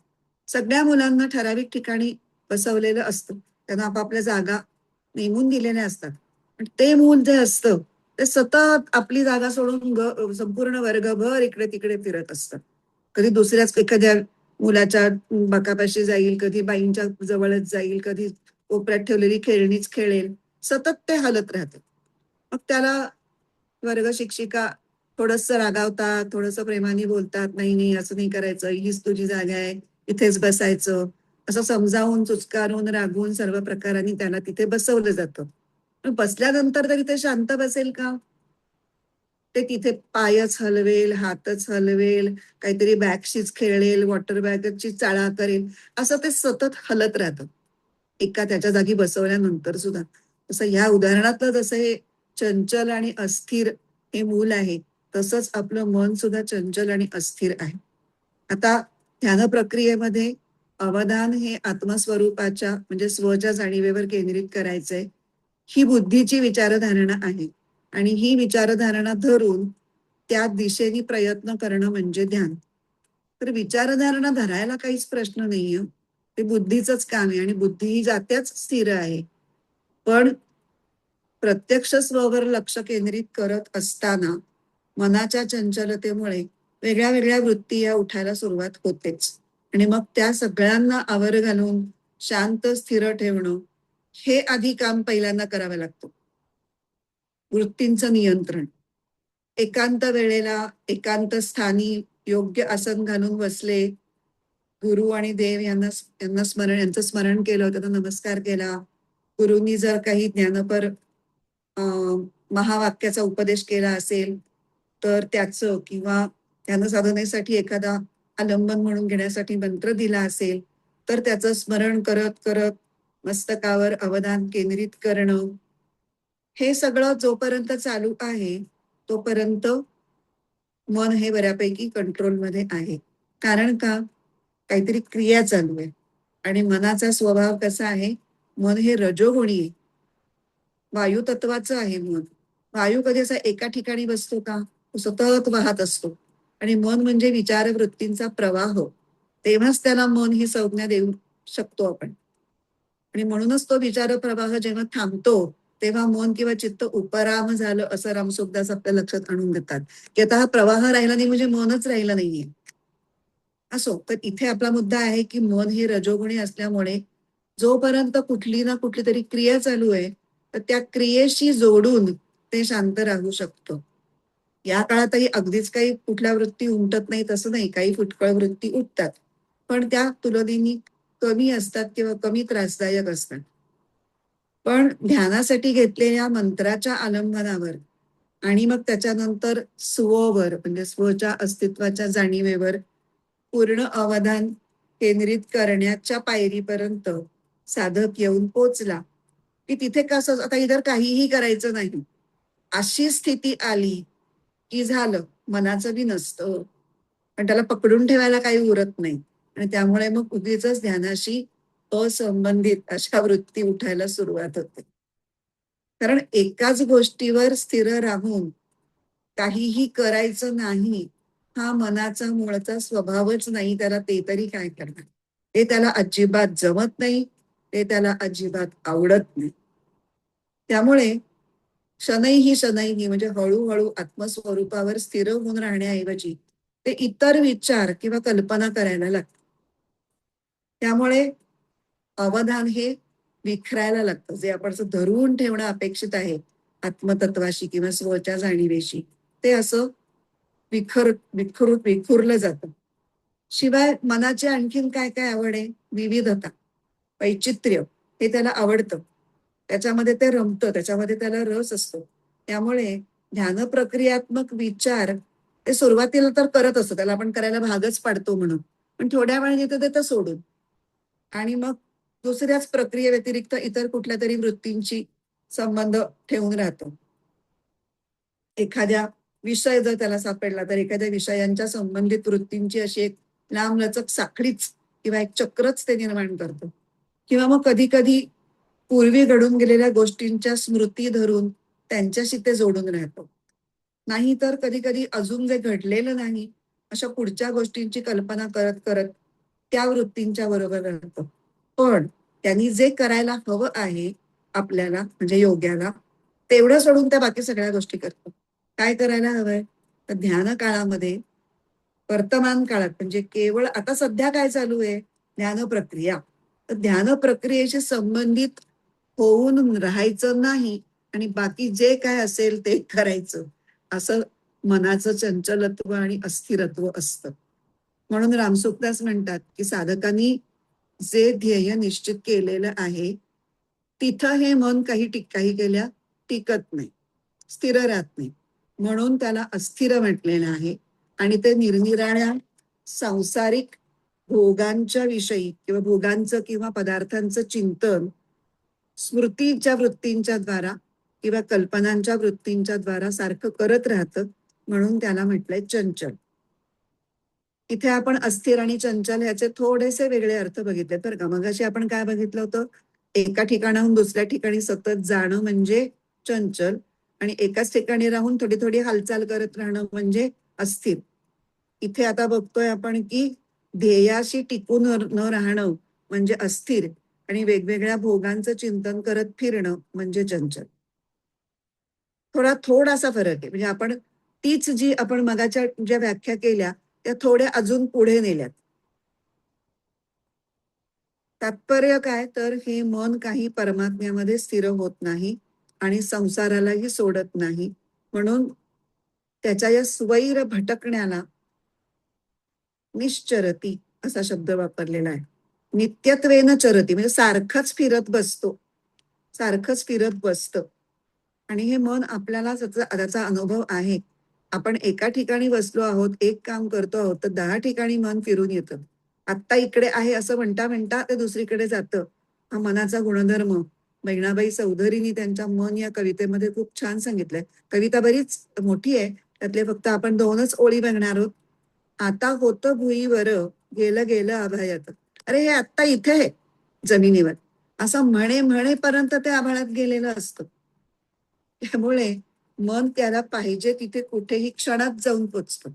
सगळ्या मुलांना ठराविक ठिकाणी बसवलेलं असतं, त्यांना आपापल्या जागा नेमून दिलेल्या असतात. पण ते मूल जे असतं ते सतत आपली जागा सोडून संपूर्ण वर्गभर इकडे तिकडे फिरत असतं. कधी दुसऱ्याच एखाद्या मुलाच्या बाकापाशी जाईल, कधी बाईंच्या जवळच जाईल, कधी कोपऱ्यात ठेवलेली खेळणीच खेळेल, सतत ते हलत राहते. मग त्याला वर्ग शिक्षिका थोडस रागावतात, थोडस प्रेमाने बोलतात, नाही नाही असं नाही करायचं, हीच तुझी जागा आहे, इथेच बसायचं, असं समजावून चुचकारून रागवून सर्व प्रकारांनी त्याला तिथे बसवलं जातं. पण बसल्यानंतर तरी ते शांत बसेल का? ते तिथे पायच हलवेल, हातच हलवेल, काहीतरी बॅगशीच खेळेल, वॉटर बॅगची चाळा करेल, असं ते सतत हलत राहतं एका त्याच्या जागी बसवल्यानंतर सुद्धा. तसं ह्या उदाहरणातलं जसं हे चंचल आणि अस्थिर हे मूल आहे, तसंच आपलं मन सुद्धा चंचल आणि अस्थिर आहे. आता ध्यान प्रक्रियेमध्ये अवधान हे आत्मस्वरूपाच्या म्हणजे स्वच्या जाणीवेवर केंद्रित करायचंय, ही बुद्धीची विचारधारणा आहे आणि ही विचारधारणा धरून त्या दिशेने प्रयत्न करणं म्हणजे ध्यान. तर विचारधारणा धरायला काहीच प्रश्न नाहीये, ते बुद्धीचंच काम आहे आणि बुद्धी ही जात्याच स्थिर आहे. पण प्रत्यक्ष स्ववर लक्ष केंद्रित करत असताना मनाच्या चंचलतेमुळे वेगळ्या वेगळ्या वृत्ती या उठायला सुरुवात होतेच आणि मग त्या सगळ्यांना आवर घालून शांत स्थिर ठेवणं हे आधी काम पहिल्यांदा करावं लागतं. वृत्तींचं नियंत्रण. एकांत वेळेला एकांत स्थानी योग्य आसन घालून बसले, गुरु आणि देव यांचं स्मरण केलं, त्यांना नमस्कार केला, गुरुंनी जर काही ज्ञानपर महावाक्याचा उपदेश केला असेल तर त्याचं, किंवा ध्यान साधनेसाठी एखादा आलंबन म्हणून घेण्यासाठी मंत्र दिला असेल तर त्याचं स्मरण करत करत मस्तकावर अवधान केंद्रित करणं, हे सगळं जोपर्यंत चालू आहे तोपर्यंत मन हे बऱ्यापैकी कंट्रोलमध्ये आहे. कारण का? काहीतरी क्रिया चालू आहे आणि मनाचा स्वभाव कसा आहे? मन हे रजोगुणी आहे, वायू तत्वाचं आहे मन. वायू कधी असा एका ठिकाणी बसतो का? तो सतत वाहत असतो आणि मन म्हणजे विचार वृत्तींचा प्रवाह. तेव्हाच त्याला मन ही संज्ञा देऊ शकतो आपण. आणि म्हणूनच तो विचार प्रवाह जेव्हा थांबतो तेव्हा मन किंवा चित्त उपराम झालं असं रामसुखदास आपल्या लक्षात आणून देतात की आता हा प्रवाह राहिला नाही म्हणजे मनच राहिलं नाहीये. असो, तर इथे आपला मुद्दा आहे की मन हे रजोगुणी असल्यामुळे जोपर्यंत कुठली ना कुठली तरी क्रिया चालू आहे तर त्या क्रियेशी जोडून ते शांत राहू शकतं. या काळातही अगदीच काही कुठल्या वृत्ती उमटत नाही तसं नाही, काही फुटकळ वृत्ती उठतात, पण त्या तुलनेने कमी असतात किंवा कमी त्रासदायक असतात. पण ध्यानासाठी घेतलेल्या मंत्राच्या आलंबनावर आणि मग त्याच्यानंतर स्ववर म्हणजे स्वच्या अस्तित्वाच्या जाणीवेवर पूर्ण अवधान केंद्रित करण्याच्या पायरीपर्यंत साधक येऊन पोचला की तिथे कसं आता इतर काहीही करायचं नाही अशी स्थिती आली की झालं, मनाचं बी नसतं पण त्याला पकडून ठेवायला काही उरत नाही आणि त्यामुळे मग उगीच ध्यानाशी असंबंधित अशा वृत्ती उठायला सुरुवात होते. कारण एकाच गोष्टीवर स्थिर राहून काहीही करायचं नाही हा मनाचा मूळचा स्वभावच नाही, त्याला ते तरी काय करणार. ते त्याला अजिबात जमत नाही, ते त्याला अजिबात आवडत नाही. त्यामुळे शनैही शनैही म्हणजे हळूहळू आत्मस्वरूपावर स्थिर होऊन राहण्याऐवजी ते इतर विचार किंवा कल्पना करायला लागतात. त्यामुळे अवधान हे विखरायला लागतं. जे आपण असं धरून ठेवणं अपेक्षित आहे आत्मतत्वाशी किंवा स्वच्या जाणीवेशी, ते असं विखुरलं जातं. शिवाय मनाची आणखीन काय काय आवड आहे? विविधता, वैचित्र्य हे त्याला आवडतं. त्याच्यामध्ये ते रमतं, त्याच्यामध्ये त्याला रस असतो. त्यामुळे ध्यान प्रक्रियात्मक विचार ते सुरुवातीला तर करत असतो, त्याला आपण करायला भागच पाडतो म्हणून, पण थोड्या वेळाने येतं ते तर सोडून आणि मग दुसऱ्याच प्रक्रिये व्यतिरिक्त इतर कुठल्या तरी वृत्तींची संबंध ठेवून राहतो. एखाद्या विषय जर त्याला सापडला तर एखाद्या विषयांच्या संबंधित वृत्तींची अशी एक लांबलचक साखळीच किंवा एक चक्रच ते निर्माण करतो. किंवा मग कधी कधी पूर्वी घडून गेलेल्या गोष्टींच्या स्मृती धरून त्यांच्याशी ते जोडून राहतो. नाहीतर कधी कधी अजून जे घडलेलं नाही अशा पुढच्या गोष्टींची कल्पना करत करत त्या वृत्तींच्या बरोबर राहतो. पण त्यांनी जे करायला हवं आहे आपल्याला म्हणजे योग्याला तेवढं सोडून त्या बाकी सगळ्या गोष्टी करतो. काय करायला हवंय तर ध्यान काळामध्ये वर्तमान काळात म्हणजे केवळ आता सध्या काय चालू आहे ध्यान प्रक्रिया, तर ध्यान प्रक्रियेशी संबंधित होऊन राहायचं नाही आणि बाकी जे काय असेल ते करायचं असं मनाचं चंचलत्व आणि अस्थिरत्व असतं. म्हणून रामसुखदास म्हणतात की साधकांनी जे ध्येय निश्चित केलेलं आहे तिथं हे मन काही केल्या टिकत नाही, स्थिर राहत नाही, म्हणून त्याला अस्थिर म्हटलेलं आहे. आणि ते निरनिराळ्या सांसारिक भोगांच्या विषयी किंवा भोगांचं किंवा पदार्थांचं चिंतन स्मृतीच्या वृत्तींच्या द्वारा किंवा कल्पनांच्या वृत्तींच्या द्वारा सारखं करत राहतं, म्हणून त्याला म्हटलंय चंचल. इथे आपण अस्थिर आणि चंचल ह्याचे थोडेसे वेगळे अर्थ बघितले बरं का. मगाशी आपण काय बघितलं होतं, एका ठिकाणाहून दुसऱ्या ठिकाणी सतत जाणं म्हणजे चंचल आणि एकाच ठिकाणी राहून थोडी थोडी हालचाल करत राहणं म्हणजे अस्थिर. इथे आता बघतोय आपण की ध्येयाशी टिकून न राहणं म्हणजे अस्थिर आणि वेगवेगळ्या भोगांचं चिंतन करत फिरणं म्हणजे चंचल. थोडासा फरक आहे. म्हणजे आपण तीच जी आपण मगाच्या ज्या व्याख्या केल्या त्या थोड्या अजून पुढे नेल्यात. तात्पर्य काय तर हे मन काही परमात्म्यामध्ये स्थिर होत नाही आणि संसारालाही सोडत नाही, म्हणून त्याच्या या स्वैर भटकण्याला निश्चरती असा शब्द वापरलेला आहे. नित्यत्वेन चरती म्हणजे सारखंच फिरत बसतं आणि हे मन आपल्याला त्याचा अनुभव आहे. आपण एका ठिकाणी बसलो आहोत, एक काम करतो आहोत तर 10 ठिकाणी मन फिरून येतं. आत्ता इकडे आहे असं म्हणता म्हणता ते दुसरीकडे जातं. हा मनाचा गुणधर्म बहिणाबाई चौधरींनी त्यांच्या मन या कवितेमध्ये खूप छान सांगितलंय. कविता बरीच मोठी आहे, त्यातले फक्त आपण 2च ओळी बघणार आहोत. आता होतं भुईवर गेलं गेलं आभाळात. अरे हे आत्ता इथे आहे जमिनीवर असं म्हणेपर्यंत ते आभाळात गेलेलं असतं. त्यामुळे मन त्याला पाहिजे तिथे कुठेही क्षणात जाऊन पोचतं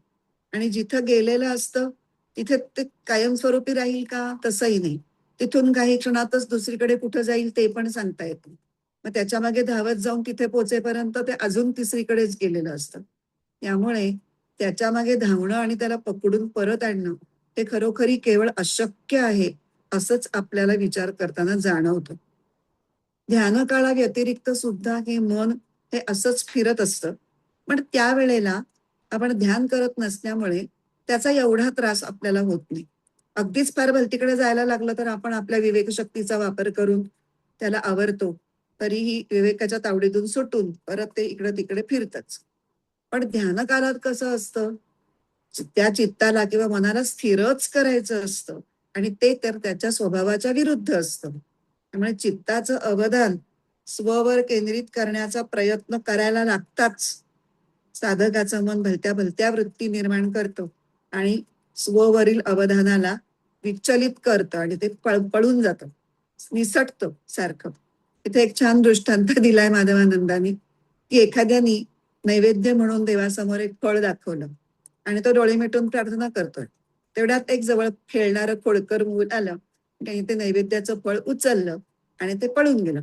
आणि जिथं गेलेलं असतं तिथे ते कायमस्वरूपी राहील का तसंही नाही. तिथून काही क्षणातच दुसरीकडे कुठं जाईल ते पण सांगता येत नाही. मग त्याच्या मागे धावत जाऊन तिथे पोहोचेपर्यंत ते अजून तिसरीकडेच गेलेलं असतं. त्यामुळे त्याच्या मागे धावणं आणि त्याला पकडून परत आणणं हे खरोखरी केवळ अशक्य आहे असंच आपल्याला विचार करताना जाणवतं. ध्यान काळा व्यतिरिक्त सुद्धा हे मन हे असंच फिरत असतं. पण त्यावेळेला आपण ध्यान करत नसल्यामुळे त्याचा एवढा त्रास आपल्याला होत नाही. अगदीच फार भलतीकडे जायला लागलं तर आपण आपल्या विवेकशक्तीचा वापर करून त्याला आवरतो. तरीही विवेकाच्या तावडीतून सुटून परत ते इकडे तिकडे फिरतच. पण ध्यानकालात कसं असतं, त्या चित्ताला किंवा मनाला स्थिरच करायचं असतं आणि ते तर त्याच्या स्वभावाच्या विरुद्ध असतं. त्यामुळे चित्ताचं अवधान स्ववर केंद्रित करण्याचा प्रयत्न करायला लागताच. साधकाचं मन भलत्या भलत्या वृत्ती निर्माण करतं आणि स्ववरील अवधानाला विचलित करतं आणि ते पळून जातं, निसटतं सारखं. इथे एक छान दृष्टांत दिलाय माधवानंदानी, की एखाद्यानी नैवेद्य म्हणून देवासमोर एक फळ दाखवलं आणि तो डोळे मिटून प्रार्थना करतोय. तेवढ्यात एक जवळ खेळणारं खोडकर मूल आलं, त्याने ते नैवेद्याचं फळ उचललं आणि ते पळून गेलं.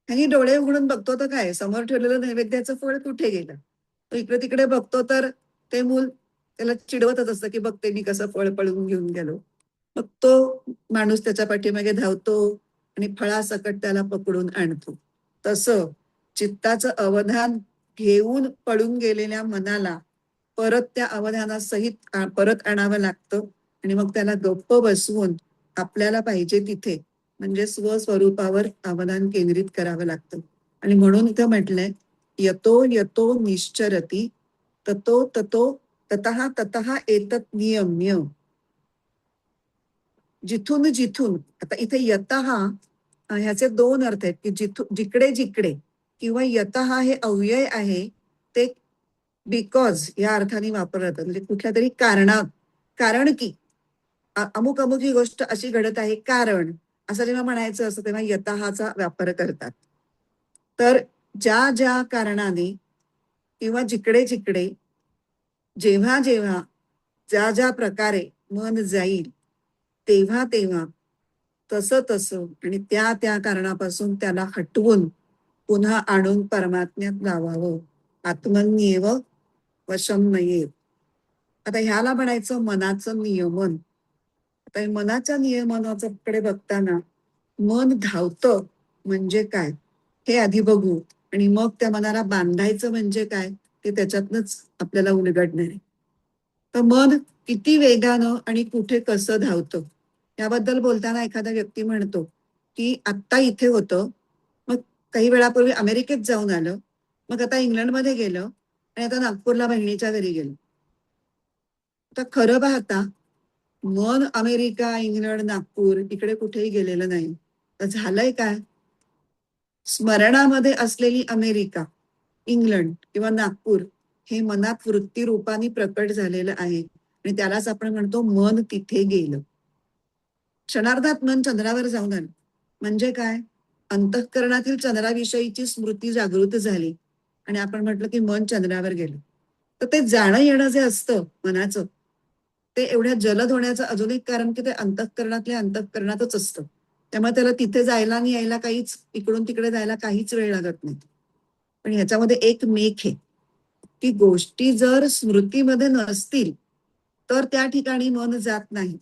ह्यानी डोळे उघडून बघतो तर काय, समोर ठेवलेलं नैवेद्याचं फळ कुठे गेलं. तो इकडे तिकडे बघतो तर ते मूल त्याला चिडवतच असतं, की बघते मी कसं फळ पळून घेऊन गेलो. मग तो माणूस त्याच्या पाठीमागे धावतो आणि फळासकट त्याला पकडून आणतो. तसं चित्ताचं अवधान घेऊन पळून गेलेल्या मनाला परत त्या अवधानासहित परत आणावं लागतं आणि मग त्याला गप्प बसवून आपल्याला पाहिजे तिथे म्हणजे स्वस्वरूपावर अवधान केंद्रित करावं लागतं. आणि म्हणून इथं म्हटलंय, यतो यतो निश्चरती ततो ततो ततः ततः एतत् नियम्य. जिथून जिथून, आता इथे यतः ह्याचे दोन अर्थ आहेत, की जिकडे जिकडे, किंवा यतः हे अव्यय आहे ते बिकॉज या अर्थाने वापरलं जातं. म्हणजे कुठल्या तरी कारण की अमुक अमुक ही गोष्ट अशी घडत आहे कारण असं जेव्हा म्हणायचं असतं तेव्हा यतःचा वापर करतात. तर ज्या ज्या कारणाने किंवा जिकडे जिकडे जेव्हा जेव्हा ज्या ज्या प्रकारे मन जाईल तेव्हा तेव्हा तसं तसं आणि त्या त्या कारणापासून त्याला हटवून पुन्हा आणून परमात्म्यात लावावं. आत्मन्येव वशम नयेत. आता ह्याला म्हणायचं मनाचं नियमन. आता हे मनाच्या नियमनाकडे बघताना मन धावतं म्हणजे काय हे आधी बघू आणि मग त्या मनाला बांधायचं म्हणजे काय ते त्याच्यातनच आपल्याला उलगडणार आहे. तर मन किती वेगानं आणि कुठे कसं धावतं याबद्दल बोलताना एखादा व्यक्ती म्हणतो की आत्ता इथे होतं, मग काही वेळापूर्वी अमेरिकेत जाऊन आलं, मग आता इंग्लंडमध्ये गेलं आणि आता नागपूरला बहिणीच्या घरी गेलं. आता खरं पाहता मन अमेरिका, इंग्लंड, नागपूर इकडे कुठेही गेलेलं नाही. तर झालंय काय, स्मरणामध्ये असलेली अमेरिका, इंग्लंड किंवा नागपूर हे मनात वृत्ती रूपाने प्रकट झालेलं आहे आणि त्यालाच आपण म्हणतो मन तिथे गेलं. क्षणार्धात मन चंद्रावर जाऊन आलं म्हणजे काय, अंतःकरणातील चंद्राविषयीची स्मृती जागृत झाली आणि आपण म्हटलं की मन चंद्रावर गेलं. तर ते जाणं येणं जे असतं मनाचं ते एवढ्या जलद होण्याचं अजून एक कारण की ते अंतःकरणातल्या अंतःकरणातच असतं. त्यामुळे त्याला तिथे जायला आणि यायला काहीच, इकडून तिकडे जायला काहीच वेळ लागत नाही. पण ह्याच्यामध्ये एक मेख आहे की गोष्टी जर स्मृतीमध्ये नसतील तर त्या ठिकाणी मन जात नाही.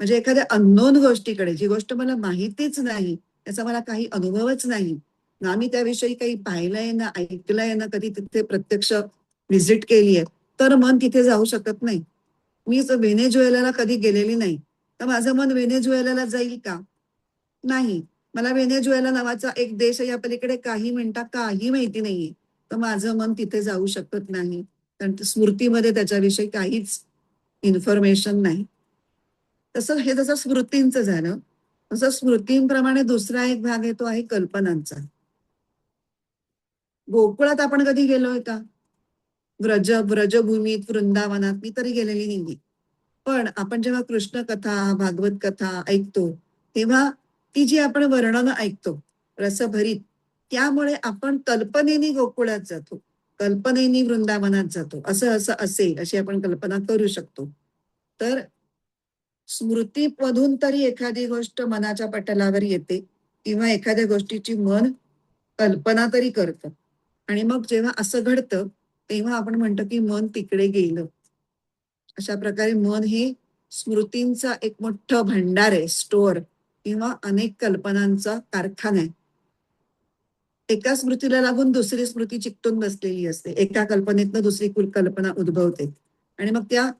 म्हणजे एखाद्या अननोन गोष्टीकडे, जी गोष्ट मला माहितीच नाही, त्याचा मला काही अनुभवच नाही ना, मी त्याविषयी काही पाहिलंय ना ऐकलंय ना कधी तिथे प्रत्यक्ष व्हिजिट केली आहे, तर मन तिथे जाऊ शकत नाही. मी व्हेनेझुएलाला कधी गेलेली नाही तर माझं मन व्हेनेझुएलाला जाईल का, नाही. मला व्हेनेझुएला नावाचा एक देश या पलीकडे काही मिनिटा काही माहिती नाहीये तर माझं मन तिथे जाऊ शकत नाही, कारण स्मृतीमध्ये त्याच्याविषयी काहीच इन्फॉर्मेशन नाही. तसं हे जसं स्मृतींचं झालं तसं स्मृतींप्रमाणे दुसरा एक भाग येतो आहे कल्पनांचा. गोकुळात आपण कधी गेलोय का, व्रजभूमीत, वृंदावनात मी तरी गेलेली नाहीये. पण आपण जेव्हा कृष्ण कथा, भागवत कथा ऐकतो तेव्हा ती जी आपण वर्णनं ऐकतो रसभरीत, त्यामुळे आपण कल्पनेनी गोकुळात जातो, कल्पनेनी वृंदावनात जातो. असं असं असेल अशी आपण कल्पना करू शकतो. तर स्मृतीमधून तरी एखादी गोष्ट मनाच्या पटलावर येते किंवा एखाद्या गोष्टीची मन कल्पना तरी करतं. आणि मग जेव्हा असं घडतं तेव्हा आपण म्हणतो की मन तिकडे गेलं. अशा प्रकारे मन हे स्मृतींचा एक मोठं भांडार आहे, स्टोअर किंवा अनेक कल्पनांचा कारखाना आहे. एका स्मृतीला लागून दुसरी स्मृती चिकटून बसलेली असते. एका कल्पनेतनं दुसरी कल्पना उद्भवते आणि मग त्या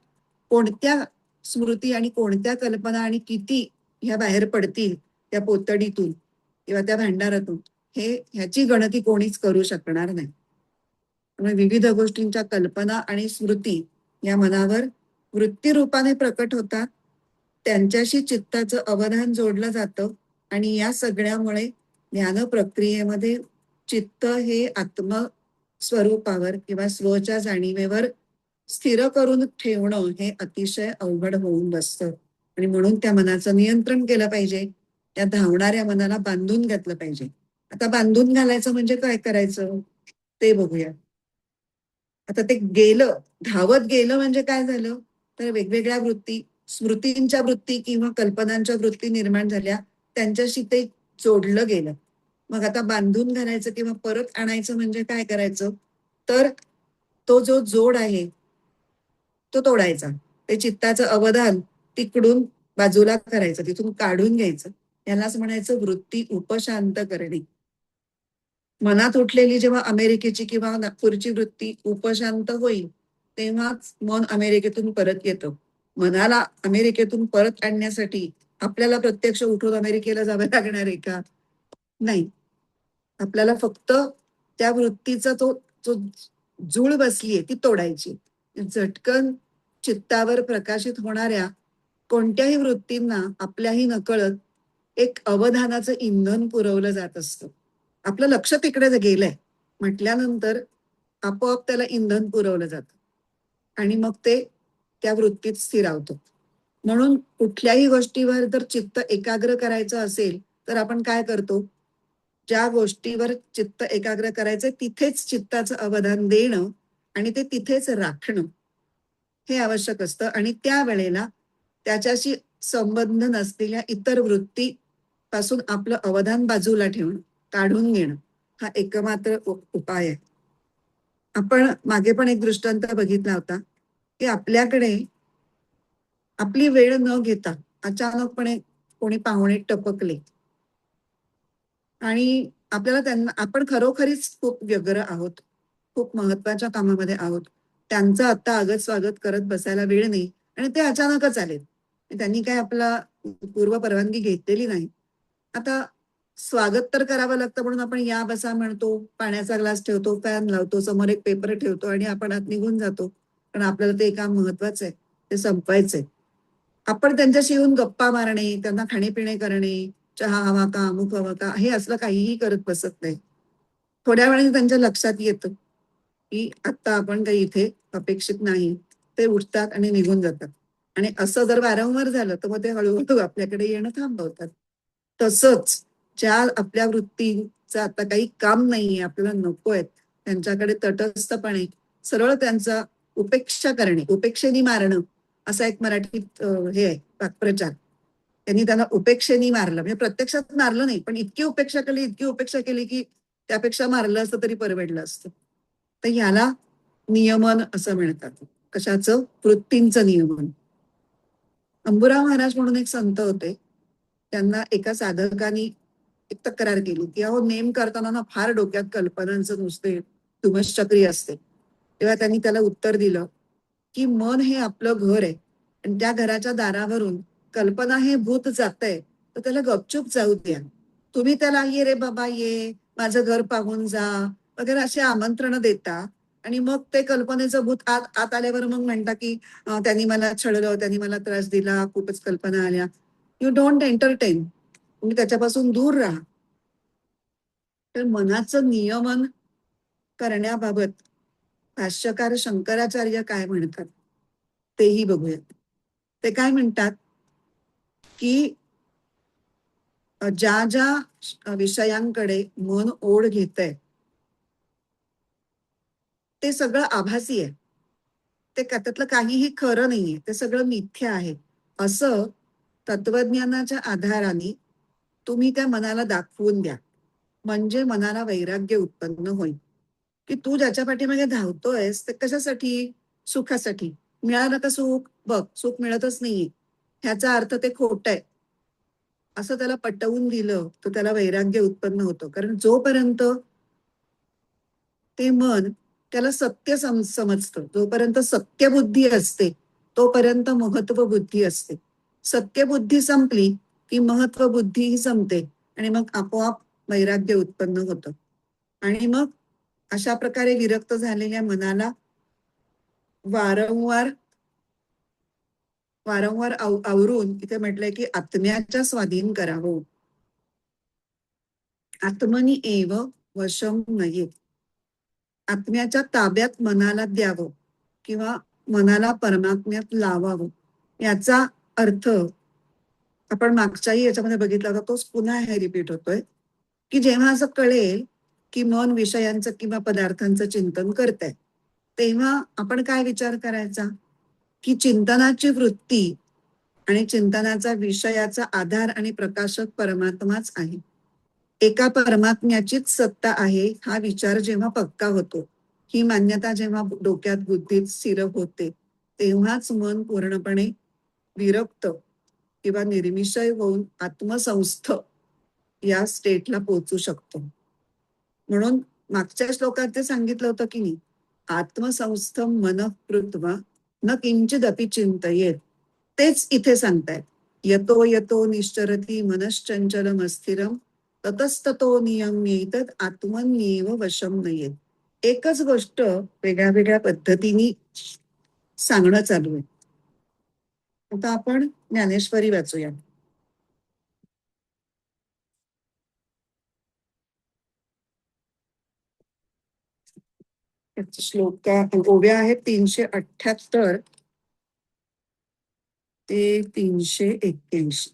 कोणत्या स्मृती आणि कोणत्या कल्पना आणि किती ह्या बाहेर पडतील त्या पोतडीतून किंवा त्या भांडारातून, ह्याची गणती कोणीच करू शकणार नाही. त्यामुळे विविध गोष्टींच्या कल्पना आणि स्मृती या मनावर वृत्तीरूपाने प्रकट होतात. त्यांच्याशी चित्ताचं अवधान जोडलं जातं आणि या सगळ्यामुळे ज्ञान प्रक्रियेमध्ये चित्त हे आत्मस्वरूपावर किंवा स्वच्या जाणीवेवर स्थिर करून ठेवणं हे अतिशय अवघड होऊन बसतं. आणि म्हणून त्या मनाचं नियंत्रण केलं पाहिजे. त्या धावणाऱ्या मनाला बांधून घेतलं पाहिजे. आता बांधून घालायचं म्हणजे काय करायचं ते बघूया. आता ते गेलं, धावत गेलं म्हणजे काय झालं, तर वेगवेगळ्या वृत्ती, स्मृतींच्या वृत्ती किंवा कल्पनांच्या वृत्ती निर्माण झाल्या, त्यांच्याशी ते जोडलं गेलं. मग आता बांधून घालायचं किंवा परत आणायचं म्हणजे काय करायचं, तर तो जो जोड आहे तो तोडायचा. ते चित्ताचं अवधान तिकडून बाजूला करायचं, तिथून काढून घ्यायचं. यालाच म्हणायचं वृत्ती उपशांत करणे. मनात उठलेली जेव्हा अमेरिकेची किंवा नागपूरची वृत्ती उपशांत होईल तेव्हाच मन अमेरिकेतून परत येतं. मनाला अमेरिकेतून परत आणण्यासाठी आपल्याला प्रत्यक्ष उठून अमेरिकेला जावं लागणार आहे का? नाही. आपल्याला फक्त त्या वृत्तीचा तो जो जूळ बसलीये ती तोडायची. झटकन चित्तावर प्रकाशित होणाऱ्या कोणत्याही वृत्तींना आपल्याही नकळत एक अवधानाचं इंधन पुरवलं जात असतं. आपलं लक्ष तिकडे गेलंय म्हटल्यानंतर आपोआप त्याला इंधन पुरवलं जातं आणि मग ते त्या वृत्तीत स्थिरावतं. म्हणून कुठल्याही गोष्टीवर जर चित्त एकाग्र करायचं असेल तर आपण काय करतो, ज्या गोष्टीवर चित्त एकाग्र करायचं तिथेच चित्ताचं अवधान देणं आणि ते तिथेच राखणं हे आवश्यक असतं. आणि त्यावेळेला त्याच्याशी संबंध नसलेल्या इतर वृत्ती पासून आपलं अवधान बाजूला ठेवणं, काढून घेणं हा एकमात्र उपाय आहे. आपण मागे पण एक दृष्टांत बघितला होता की आपल्याकडे आपली वेळ न घेता अचानकपणे कोणी पाहुणे टपकले आणि आपल्याला त्यांना, आपण खरोखरीच खूप व्यग्र आहोत, खूप महत्वाच्या कामामध्ये आहोत, त्यांचं आता आगत स्वागत करत बसायला वेळ नाही आणि ते अचानकच आलेत. त्यांनी काय आपला पूर्व परवानगी घेतलेली नाही. आता स्वागत तर करावं लागतं म्हणून आपण या बसा म्हणतो, पाण्याचा ग्लास ठेवतो, फॅन लावतो, समोर एक पेपर ठेवतो आणि आपण आत निघून जातो. पण आपल्याला ते काम महत्वाचं आहे, ते संपवायचंय. आपण त्यांच्याशी येऊन गप्पा मारणे, त्यांना खाणेपिणे करणे, चहा हवा का, अमुक हवा का, हे असलं काहीही करत बसत नाही. थोड्या वेळाने त्यांच्या लक्षात येतं की आता आपण काही इथे अपेक्षित नाही. ते उठतात आणि निघून जातात. आणि असं जर वारंवार झालं तर मग ते हळूहळू आपल्याकडे येणं थांबवतात. तसंच ज्या आपल्या वृत्तीचं आता काही काम नाहीये, आपल्याला नकोय, त्यांच्याकडे तटस्थपणे सरळ त्यांचा उपेक्षा करणे, उपेक्षेने मारणं, असा एक मराठीत हे आहे वाक्प्रचार. त्यांनी त्यांना उपेक्षेने मारलं, म्हणजे प्रत्यक्षात मारलं नाही पण इतकी उपेक्षा केली, इतकी उपेक्षा केली की त्यापेक्षा मारलं असतं तरी परवडलं असतं. तर ह्याला नियमन असं म्हणतात. कशाचं? वृत्तींचं नियमन. अंबुराव महाराज म्हणून एक संत होते. त्यांना एका साधकानी एक तक्रार केली की अहो नेम करताना ना फार डोक्यात कल्पनांचं नुसते धुमश्चक्री असते. तेव्हा त्यांनी त्याला उत्तर दिलं की मन हे आपलं घर आहे आणि त्या घराच्या दारावरून कल्पना हे भूत जातंय तर त्याला गपचूप जाऊ द्या. तुम्ही त्याला ये रे बाबा ये, माझं घर पाहून जा वगैरे असे आमंत्रण देता आणि मग ते कल्पनेचं भूत आत आत आल्यावर मग म्हणता की त्यांनी मला छळलं, त्यांनी मला त्रास दिला, खूपच कल्पना आल्या. यू डोंट एंटरटेन, तुम्ही त्याच्यापासून दूर राहा. तर मनाचं नियमन करण्याबाबत भाष्यकार शंकराचार्य काय म्हणतात तेही बघूयात. ते काय म्हणतात की ज्या ज्या विषयांकडे मन ओढ घेतंय ते सगळं आभासी आहे. ते त्यातलं काहीही खरं नाहीये, ते सगळं मिथ्या आहे असं तत्वज्ञानाच्या आधाराने तुम्ही त्या मनाला दाखवून द्या. म्हणजे मनाला वैराग्य उत्पन्न होईल. की तू ज्याच्या पाठीमागे धावतोयस ते कशासाठी? सुखासाठी. मिळालं का सुख? बघ, सुख मिळतच नाहीये. ह्याचा अर्थ ते खोटं आहे. असं त्याला पटवून दिलं तर त्याला वैराग्य उत्पन्न होतं. कारण जोपर्यंत ते मन त्याला सत्य समजतं, जोपर्यंत सत्यबुद्धी असते तोपर्यंत महत्व बुद्धी असते. सत्यबुद्धी संपली की महत्व बुद्धी ही संपते आणि मग आपोआप वैराग्य उत्पन्न होतं. आणि मग अशा प्रकारे विरक्त झालेल्या मनाला वारंवार वारंवार आवरून इथे म्हटलंय की आत्म्याच्या स्वाधीन करावं. आत्मनी एव वशम नये. आत्म्याच्या ताब्यात मनाला द्यावं किंवा मनाला परमात्म्यात लावावं. याचा अर्थ आपण मागच्याही याच्यामध्ये बघितला होता, तोच पुन्हा हे रिपीट होतोय की जेव्हा असं कळेल की मन विषयांचं किंवा पदार्थांचं चिंतन करतंय, तेव्हा आपण काय विचार करायचा की चिंतनाची वृत्ती आणि चिंतनाचा विषयाचा आधार आणि प्रकाशक परमात्माच आहे. एका परमात्म्याचीच सत्ता आहे हा विचार जेव्हा पक्का होतो, ही मान्यता जेव्हा डोक्यात बुद्धीत स्थिर होते, तेव्हाच मन पूर्णपणे विरक्त किंवा निर्विषय होऊन आत्मसंस्थ या स्टेटला पोहोचू शकतो. म्हणून मागच्या श्लोकात ते सांगितलं होतं की नाही, आत्मसंस्थम मनः कृत्वा न किंचिदपि चिंतयेत. तेच इथे सांगतायत. यतो यतो निश्चरती मनश्चंचलम अस्थिरम ततस्ततो नियम्येतत् आत्मन्येव वशम नयेत. एकच गोष्ट वेगळ्या वेगळ्या पद्धतीने सांगणं चालू आहे. आता आपण ज्ञानेश्वरी वाचूया. श्लोक ओव्या आहेत 378 ते 381.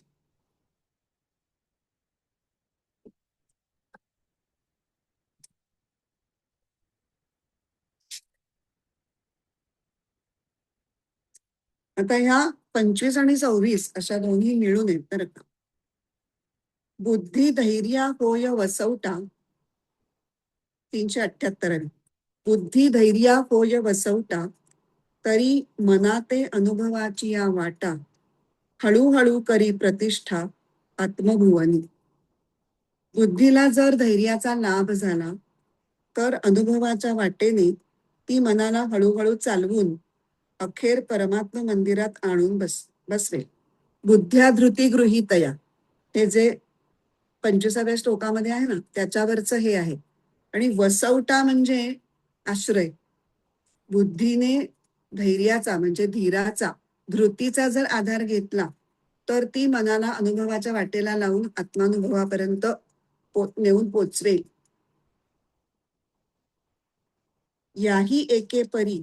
आता ह्या 25 आणि 26 अशा दोन्ही मिळून आहेत बरं का. बुद्धी धैर्य होय वसवटा 378. बुद्धी धैर्य होय वसवटा तरी मनाते अनुभवाची या वाटा हळूहळू करी प्रतिष्ठा आत्मभुवनी. बुद्धीला जर धैर्याचा लाभ झाला तर अनुभवाच्या वाटेने ती मनाला हळूहळू चालवून अखेर परमात्म मंदिरात आणून बसवेल. बुद्ध्या धृती गृहीतया, हे जे 25व्या श्लोकामध्ये आहे ना, त्याच्यावरचं हे आहे. आणि वसवटा म्हणजे आश्रय. बुद्धीने धैर्याचा म्हणजे धीराचा, धृतीचा जर आधार घेतला तर ती मनाला अनुभवाच्या वाटेला लावून आत्मानुभवापर्यंत नेऊन पोचवेल. याही एके परी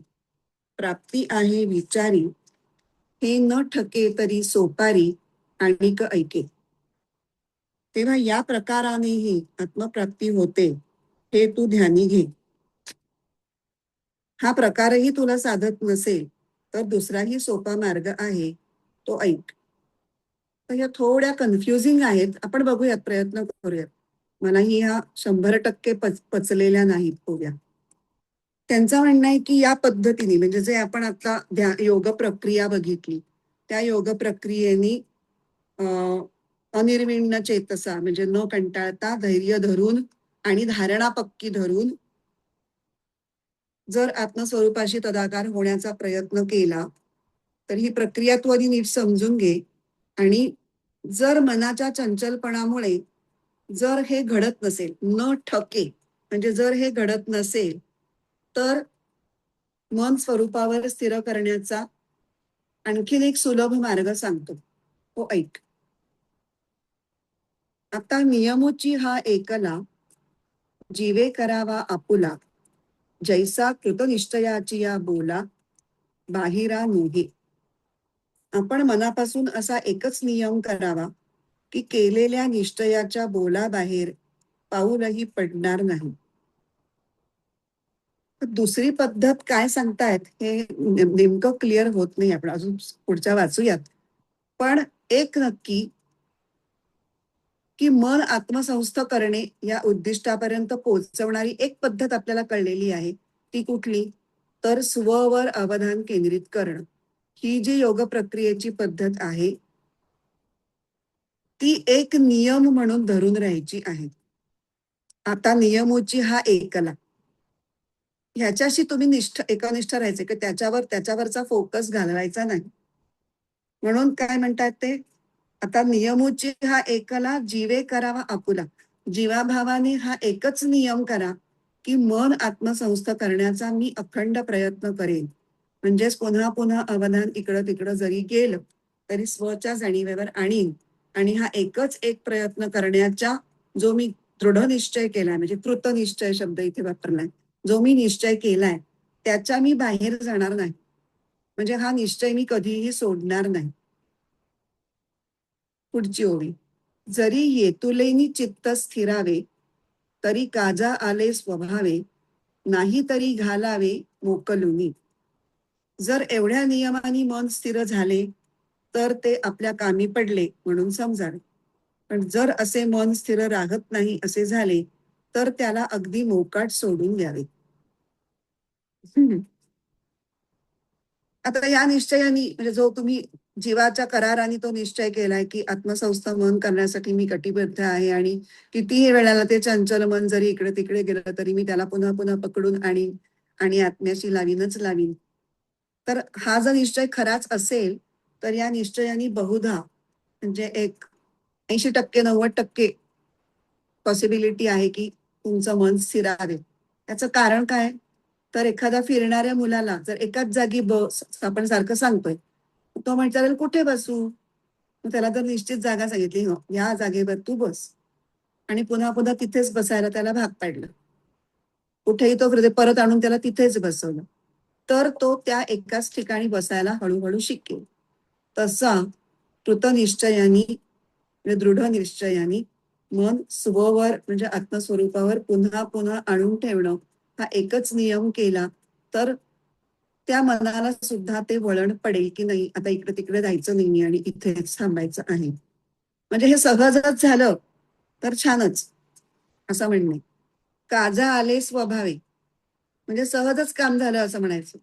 प्राप्ती आहे विचारी, हे न ठके तरी सोपारी आणिक ऐके. तेव्हा या प्रकारानेही आत्मप्राप्ती होते हे तू ध्यानी घे. हा प्रकारही तुला साधत नसेल तर दुसराही सोपा मार्ग आहे, तो ऐक. तर या थोड्या कन्फ्युजिंग आहेत, आपण बघूयात, प्रयत्न करूयात. मलाही ह्या 100% पचलेल्या नाहीत ओव्या. त्यांचं म्हणणं आहे की या पद्धतीने म्हणजे जे आपण आता योग प्रक्रिया बघितली, त्या योग प्रक्रियेने अनिर्विण्ण चेतसा म्हणजे न कंटाळता धैर्य धरून आणि धारणा पक्की धरून जर आत्मस्वरूपाशी तदाकार होण्याचा प्रयत्न केला तर ही प्रक्रिया तू आधी नीट समजून घे. आणि जर मनाच्या चंचलपणामुळे जर हे घडत नसेल, न ठके म्हणजे जर हे घडत नसेल तर मन स्वरूपावर स्थिर करण्याचा आणखीन एक सुलभ मार्ग सांगतो, तो ऐक. आता नियमोची हा एकला जीवे करावा आपुला, जैसा कृतनिश्चयाची या बोला बाहिरा नोहे. आपण मनापासून असा एकच नियम करावा की केलेल्या निश्चयाच्या बोलाबाहेर पाऊलही पडणार नाही. दुसरी पद्धत काय सांगतायत हे नेमकं क्लिअर होत नाही, आपण अजून पुढच्या वाचूयात. पण एक नक्की की मन आत्मसंस्थ करणे या उद्दिष्टापर्यंत पोहोचवणारी एक पद्धत आपल्याला कळलेली आहे. ती कुठली? तर स्ववर अवधान केंद्रित करणं. ही जी योग प्रक्रियेची पद्धत आहे ती एक नियम म्हणून धरून राहायची आहे. आता नियमोची हा एकला. ह्याच्याशी तुम्ही एकनिष्ठ राहायचे की त्याच्यावरचा फोकस घालवायचा नाही. म्हणून काय म्हणतात ते? आता नियमोची हा एकला जीवे करावा आपुला. जीवाभावाने हा एकच नियम करा की मन आत्मसंस्थ करण्याचा मी अखंड प्रयत्न करेन. म्हणजेच पुन्हा पुन्हा अवधान इकडं तिकडं जरी गेलं तरी स्वच्या जाणीवेवर आणीन. आणि हा एकच एक प्रयत्न करण्याचा जो मी दृढ निश्चय केलाय, म्हणजे कृतनिश्चय शब्द इथे वापरलाय, जो मी निश्चय केलाय त्याच्या मी बाहेर जाणार नाही. म्हणजे हा निश्चय मी कधीही सोडणार नाही. पुढची ओळी. जरी येतुलेनी चित्त स्थिरावे तरी काजा आले स्वभावे, नाही तरी घालावे मोकलुनी. जर एवढ्या नियमाने मन स्थिर झाले तर ते आपल्या कामी पडले म्हणून समजावे. पण जर असे मन स्थिर राहत नाही असे झाले तर त्याला अगदी मोकाट सोडून द्यावे. आता या निश्चयाने म्हणजे जो तुम्ही जीवाच्या कराराने तो निश्चय केलाय की आत्मसंस्थ मन करण्यासाठी मी कटिबद्ध आहे आणि कितीही वेळाला ते चंचल मन जरी इकडे तिकडे गेलं तरी मी त्याला पुन्हा पुन्हा पकडून आणि आत्म्याशी लावीनच लावीन. तर हा जर निश्चय खराच असेल तर या निश्चयाने बहुधा म्हणजे एक 80% 90% पॉसिबिलिटी आहे की तुमचं मन स्थिरावे. त्याचं कारण काय? तर एखाद्या फिरणाऱ्या मुलाला जर एकाच जागी बस आपण सारखं सांगतोय, तो म्हणता कुठे बसू? मग त्याला जर निश्चित जागा सांगितली, "हो, या जागेवर तू बस." आणि पुन्हा पुन्हा तिथेच बसायला त्याला भाग पाडलं. कुठेही तो परत आणून त्याला तिथेच बसवलं. तर तो त्या एकाच ठिकाणी बसायला हळूहळू शिकेल. तसा कृतनिश्चयानी म्हणजे दृढ निश्चयानी मन स्ववर म्हणजे आत्मस्वरूपावर पुन्हा पुन्हा आणून ठेवणं हा एकच नियम केला तर त्या मनाला सुद्धा ते वळण पडेल की नाही आता इकडे तिकडे जायचं नाही आणि इथेच थांबायचं आहे. म्हणजे हे सहजच झालं तर छानच असं म्हणणे. काजा आले स्वभावे म्हणजे सहजच काम झालं असं म्हणायचं.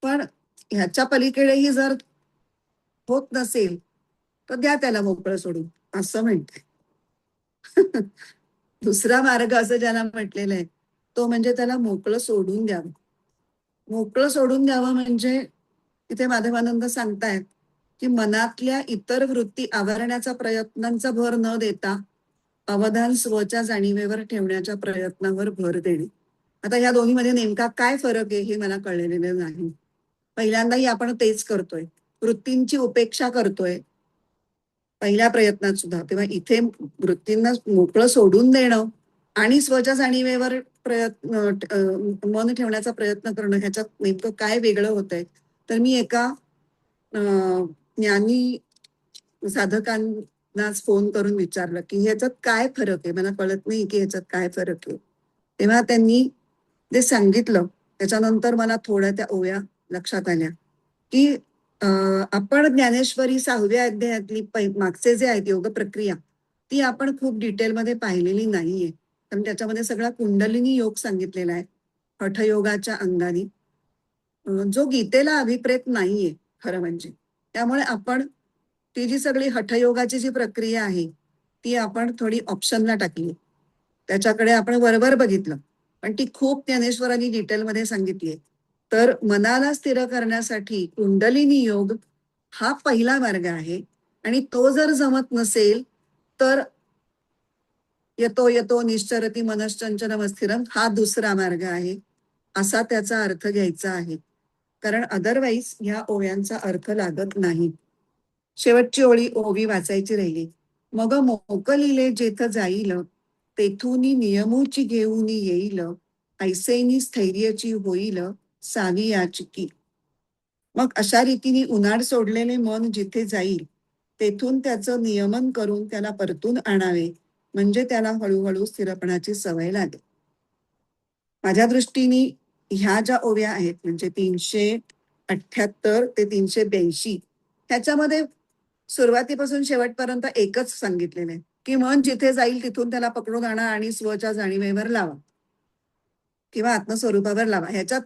पण ह्याच्या पलीकडेही जर होत नसेल तर द्या त्याला मोकळं सोडून असं म्हणते. दुसरा मार्ग असं ज्याला म्हटलेला आहे तो म्हणजे त्याला मोकळं सोडून द्यावं. मोकळं सोडून द्यावं म्हणजे इथे माधवानंद सांगतायत की मनातल्या इतर वृत्ती आवरण्याचा प्रयत्नांचा भर न देता अवधान स्वच्या जाणीवेवर ठेवण्याच्या प्रयत्नावर भर देणे. आता या दोन्हीमध्ये नेमका काय फरक आहे हे मला कळलेलं नाही. पहिल्यांदाही आपण तेच करतोय, वृत्तींची उपेक्षा करतोय पहिल्या प्रयत्नात सुद्धा. तेव्हा इथे वृत्तींना मोकळं सोडून देणं आणि स्वच्या जाणीवेवर मन ठेवण्याचा प्रयत्न करणं ह्याच्यात नेमकं काय वेगळं होतंय. तर मी एका ज्ञानी साधकांनाच फोन करून विचारलं की ह्याच्यात काय फरक आहे, मला कळत नाही की ह्याच्यात काय फरक आहे. तेव्हा त्यांनी जे सांगितलं त्याच्यानंतर मला थोड्या त्या ओव्या लक्षात आल्या की आपण ज्ञानेश्वरी 6व्या अध्यायातली मागचे जे आहेत योग प्रक्रिया ती आपण खूप डिटेलमध्ये पाहिलेली नाहीये. कारण त्याच्यामध्ये सगळा कुंडलिनी योग सांगितलेला आहे हठयोगाच्या अंगाने, जो गीतेला अभिप्रेत नाहीये खरं म्हणजे. त्यामुळे आपण ती जी सगळी हठयोगाची जी प्रक्रिया आहे ती आपण थोडी ऑप्शनला टाकली, त्याच्याकडे आपण वरवर बघितलं, पण ती खूप ज्ञानेश्वरांनी डिटेलमध्ये सांगितलीये. तर मनाला स्थिर करण्यासाठी कुंडलिनी योग हा पहिला मार्ग आहे आणि तो जर जमत नसेल तर यतो यतो निश्चरती मनश्चंचलम अस्थिरम हा दुसरा मार्ग आहे असा त्याचा अर्थ घ्यायचा आहे. कारण अदरवाईज ह्या ओव्यांचा अर्थ लागत नाही. शेवटची ओवी वाचायची राहिली. मग मोकलिले जेथ जाईल तेथूनी नियमूची घेऊन येईल, ऐसेनी स्थैर्यची होईल सावी याचिकी. मग अशा रीतीने उन्हाळ सोडलेले मन जिथे जाईल तेथून त्याचं नियमन करून त्याला परतून आणावे म्हणजे त्याला हळूहळू स्थिरपणाची सवय लागेल. माझ्या दृष्टीने ह्या ज्या ओव्या आहेत म्हणजे 378 ते 382 ह्याच्यामध्ये सुरुवातीपासून शेवटपर्यंत एकच सांगितलेलं आहे की मन जिथे जाईल तिथून त्याला पकडून आणा आणि स्वच्या जाणीवेवर लावा किंवा आत्मस्वरूपावर लावा. ह्याच्यात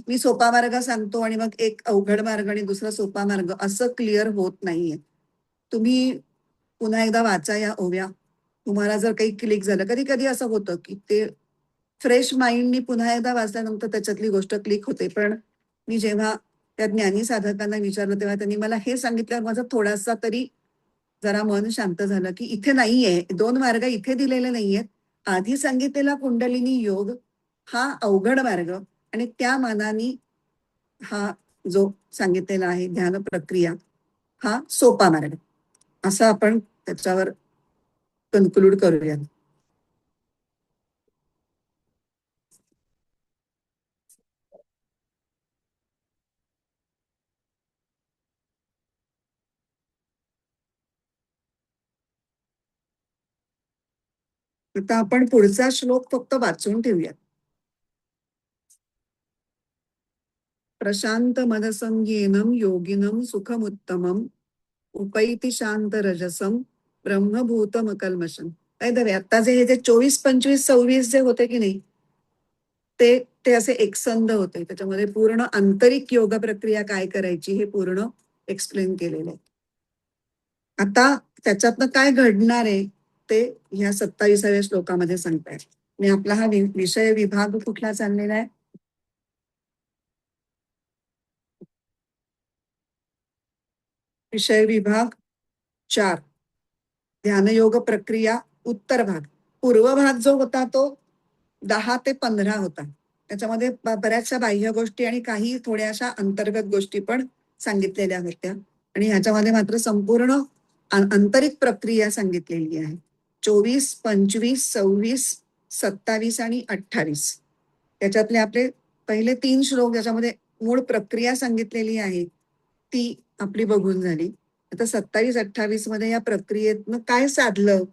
मी सोपा मार्ग सांगतो आणि मग एक अवघड मार्ग आणि दुसरा सोपा मार्ग असं क्लिअर होत नाहीये. तुम्ही पुन्हा एकदा वाचा या ओव्या. तुम्हाला जर काही क्लिक झालं, कधी कधी असं होतं की ते फ्रेश माइंडनी पुन्हा एकदा वाचल्यानंतर त्याच्यातली गोष्ट क्लिक होते. पण मी जेव्हा त्या ज्ञानी साधकांना विचारलं तेव्हा त्यांनी मला हे सांगितल्यावर माझा थोडासा तरी जरा मन शांत झालं की इथे नाहीये, दोन मार्ग इथे दिलेले नाहीयेत. आधी सांगितलेला कुंडलिनी योग हा अवघड मार्ग आणि त्या मानाने हा जो सांगितलेला आहे ध्यान प्रक्रिया हा सोपा मार्ग, असं आपण त्याच्यावर कन्क्लूड करूयात. आता आपण पुढचा श्लोक फक्त वाचून ठेवूयात. प्रशांत मनसंज्ञेनं योगिनं सुखमुत्तमं उपैति शांत रजसम ब्रह्मभूतमकल्मषम. काय दवे आता जे हे जे 24, 25, 26 जे होते की नाही ते ते असे एकसंध होते. त्याच्यामध्ये पूर्ण आंतरिक योग प्रक्रिया काय करायची हे पूर्ण एक्सप्लेन केलेलं आहे. आता त्याच्यातनं काय घडणार आहे ते ह्या 27व्या श्लोकामध्ये सांगतायत. आणि आपला हा विषय विभाग कुठला चाललेला आहे? विषय विभाग 4, ध्यानयोग प्रक्रिया उत्तर भाग. पूर्व भाग जो होता तो 10 ते 15 होता. त्याच्यामध्ये बऱ्याचशा बाह्य गोष्टी आणि काही थोड्याशा अंतर्गत गोष्टी पण सांगितलेल्या होत्या. आणि ह्याच्यामध्ये मात्र संपूर्ण आंतरिक प्रक्रिया सांगितलेली आहे. 24, 25, 26, 27 आणि 28 त्याच्यातले आपले पहिले 3 श्लोक ज्याच्यामध्ये मूळ प्रक्रिया सांगितलेली आहे ती आपली बघून झाली. आता 27, 28 मध्ये या प्रक्रियेतनं काय साधलं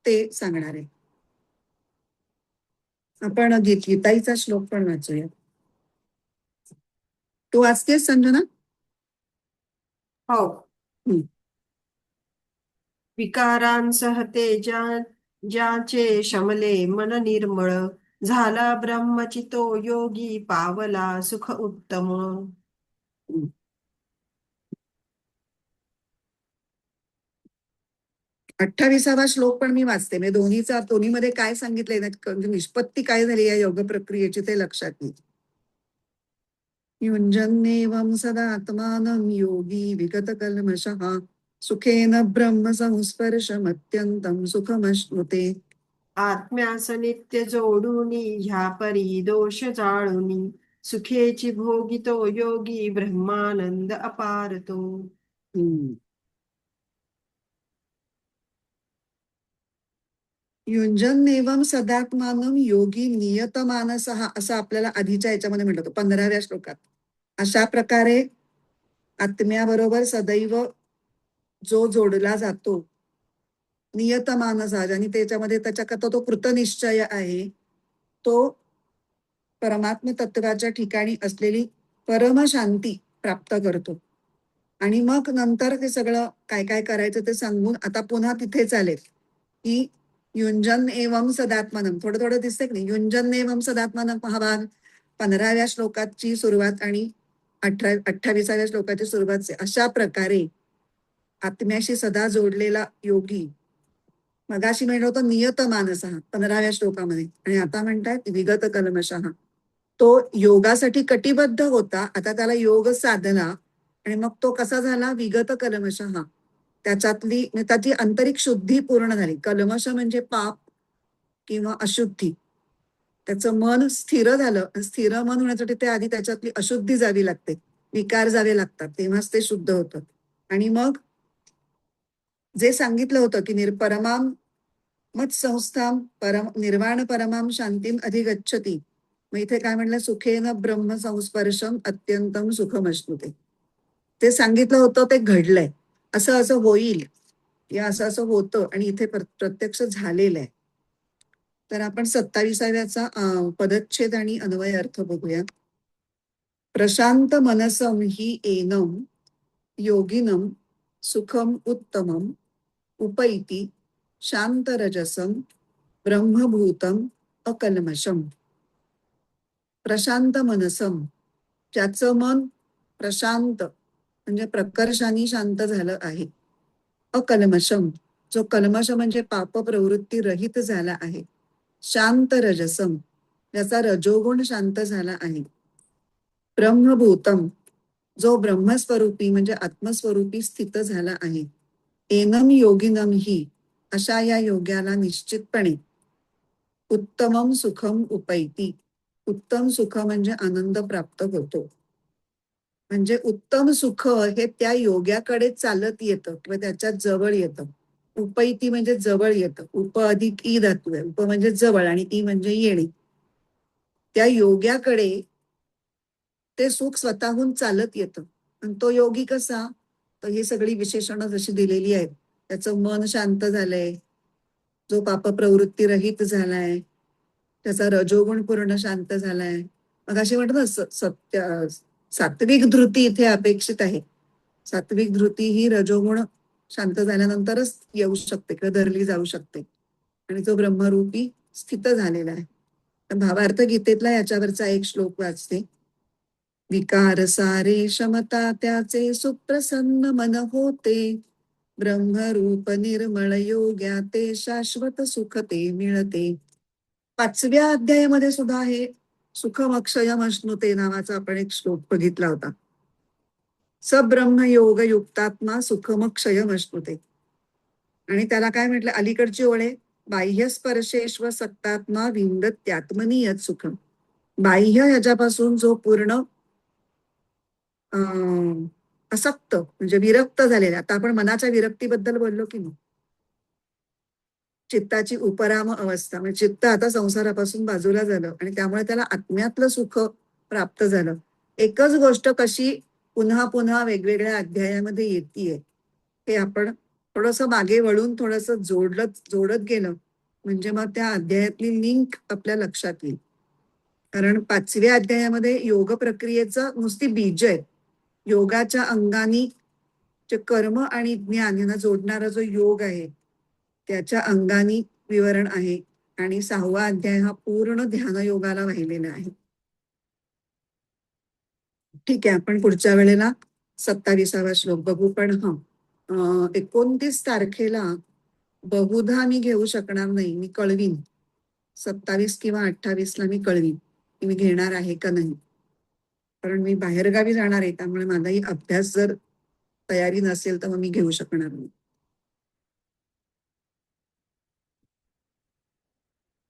ते सांगणार आहे. आपण गीताईचा श्लोक पण वाचूया. तू वाचतेस संजना? हो. हम्म. विकारांसहते ज्याचे शमले मन निर्मळ, झाला ब्रह्मचितो योगी पावला सुख उत्तम. 28वा श्लोक पण मी वाचते. म्हणजे दोन्हीमध्ये काय सांगितलंय म्हणजे निष्पत्ती काय झाली या योग प्रक्रियेची ते लक्षात येईल. युञ्जन्नेवं सदात्मानं योगी विगत कल्मषः सुखेन ब्रह्म संस्पर्शमत्यन्तं सुखमश्नुते. आत्म्यास नित्य जोडूनी ह्या परी दोष जाळूनी, सुखेची भोगितो योगी ब्रह्मानंद अपारतो. हम्म. युञ्जन्नेवं सदात्मानं योगी नियतमानसः असं आपल्याला आधीच्या याच्यामध्ये म्हटलं होतं 15व्या श्लोकात. अशा प्रकारे आत्म्याबरोबर सदैव जो जोडला जातो नियतमानस आणि त्याच्यामध्ये त्याच्याकरता तो कृतनिश्चय आहे, तो परमात्म तत्वाच्या ठिकाणी असलेली परमशांती प्राप्त करतो. आणि मग नंतर ते सगळं काय काय करायचं ते सांगून आता पुन्हा तिथेच आले की युंजन एवं सदात्मानम. थोडं थोडं दिसतंय की नाही? युंजन एवं सदात्मानम हा भाग 15व्या श्लोकाची सुरुवात आणि 28व्या श्लोकाची सुरुवात. अशा प्रकारे आत्म्याशी सदा जोडलेला योगी, मगाशी म्हणलं होतं नियत मानस 15व्या श्लोकामध्ये, आणि आता म्हणतात विगत कल्मषः. तो योगासाठी कटिबद्ध होता, आता त्याला योग साधना आणि मग तो कसा झाला? विगत कल्मषः. त्याची आंतरिक शुद्धी पूर्ण झाली. कल्मष म्हणजे पाप किंवा अशुद्धी. त्याचं मन स्थिर झालं. स्थिर मन होण्यासाठी ते आधी त्याच्यातली अशुद्धी जावी लागते, विकार जावे लागतात, तेव्हाच ते शुद्ध होतं. आणि मग जे सांगितलं होतं की परमाम मत संस्थाम निर्वाण परमाम शांतीम अधिगच्छती. मग इथे काय म्हणलं? सुखेन ब्रह्म संस्पर्शम अत्यंतम सुखमश्नुते. ते सांगितलं होतं ते घडलंय. असं असं होईल या असं असं होतं आणि इथे प्रत्यक्ष झालेलं आहे. तर आपण 27व्याचा पदच्छेद आणि अन्वय अर्थ बघूया. प्रशांत मनसम हि एनम योगिनम सुखम उत्तमम उपैति शांतरजसं ब्रह्मभूतम अकल्मषम. प्रशांत मनसम, ज्याचं मन प्रशांत म्हणजे प्रकर्षाने शांत झालं आहे. अकल्मषम, जो कल्मष म्हणजे पाप प्रवृत्ती रहित झाला आहे. शांत रजसम, ज्याचा रजोगुण शांत झाला आहे. ब्रह्मभूतम, जो ब्रह्मस्वरूपी म्हणजे आत्मस्वरूपी स्थित झाला आहे. एनम योगिनम ही, अशा या योग्याला निश्चितपणे उत्तमम सुखम उपैती, उत्तम सुख म्हणजे आनंद प्राप्त होतो. म्हणजे उत्तम सुख हे त्या योग्याकडे चालत येतं किंवा त्याच्या जवळ येतं. उपैती म्हणजे जवळ येतं. उप अधिक ई धातू आहे. उप म्हणजे जवळ आणि ई म्हणजे येणे. त्या योग्याकडे ते सुख स्वतःहून चालत येतं. आणि तो योगी कसा, तर ही सगळी विशेषणं जशी दिलेली आहेत. त्याचं मन शांत झालंय, जो पाप प्रवृत्ती रहित झालाय, त्याचा रजोगुण पूर्ण शांत झालाय. मग अशी म्हणतात ना, सत्य सात्विक धृती इथे अपेक्षित आहे. सात्विक धृती ही रजोगुण शांत झाल्यानंतरच येऊ शकते किंवा धरली जाऊ शकते. आणि तो ब्रह्मरूपी स्थित झालेला आहे. भावार्थ गीतेतला याच्यावरचा एक श्लोक वाचते. विकार सारे क्षमता त्याचे सुप्रसन्न मन होते. ब्रह्मरूप निर्मळ योग्या ते शाश्वत सुख ते मिळते. 5व्या अध्यायामध्ये सुद्धा हे सुखमक्षयम अश्नुते नावाचा आपण एक श्लोक बघितला होता. सब्रह्म योग युक्तात्मा सुखमक्षयम अश्नुते. आणि त्याला काय म्हटलं अलीकडची ओळे, बाह्य स्पर्शेश्व सक्तात्मा विंदत्यात्मनी यत सुखम. बाह्य ह्याच्यापासून जो पूर्ण असक्त म्हणजे विरक्त झालेला. आता आपण मनाच्या विरक्तीबद्दल बोललो की नाही. चित्ताची उपराम अवस्था म्हणजे चित्त आता संसारापासून बाजूला झालं आणि त्यामुळे त्याला आत्म्यातलं सुख प्राप्त झालं. एकच गोष्ट कशी पुन्हा पुन्हा वेगवेगळ्या अध्यायामध्ये येतीये हे आपण थोडस मागे वळून थोडस जोडत गेलं म्हणजे मग त्या अध्यायातली लिंक आपल्या लक्षात येईल. कारण 5व्या अध्यायामध्ये योग प्रक्रियेचं नुसती बीज आहे. योगाच्या अंगानी जे कर्म आणि ज्ञान यांना जोडणारा जो योग आहे त्याच्या अंगानी विवरण आहे. आणि 6वा अध्याय हा पूर्ण ध्यानयोगाला वाहिलेला आहे. ठीक आहे, आपण पुढच्या वेळेला 27वा श्लोक बघू. पण 29 तारखेला बहुधा मी घेऊ शकणार नाही. मी कळवीन 27 किंवा 28ला मी कळवीन की मी घेणार आहे का नाही. कारण मी बाहेरगावी जाणार आहे त्यामुळे माझाही अभ्यास जर तयारी नसेल तर मग मी घेऊ शकणार नाही.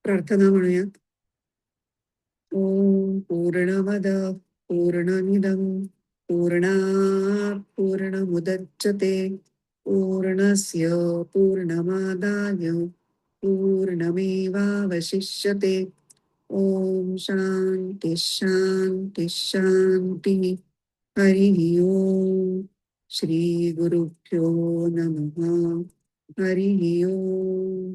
प्रार्थना म्हणूयात. ओम पूर्णमद पूर्णमिदं पूर्णात् पूर्णमुदच्यते पूर्णस्य पूर्णमादाय पूर्णमेवावशिष्यते. ओम शांती शांती शांती. हरि ओम. श्री गुरुभ्यो नमः. हरि ओम.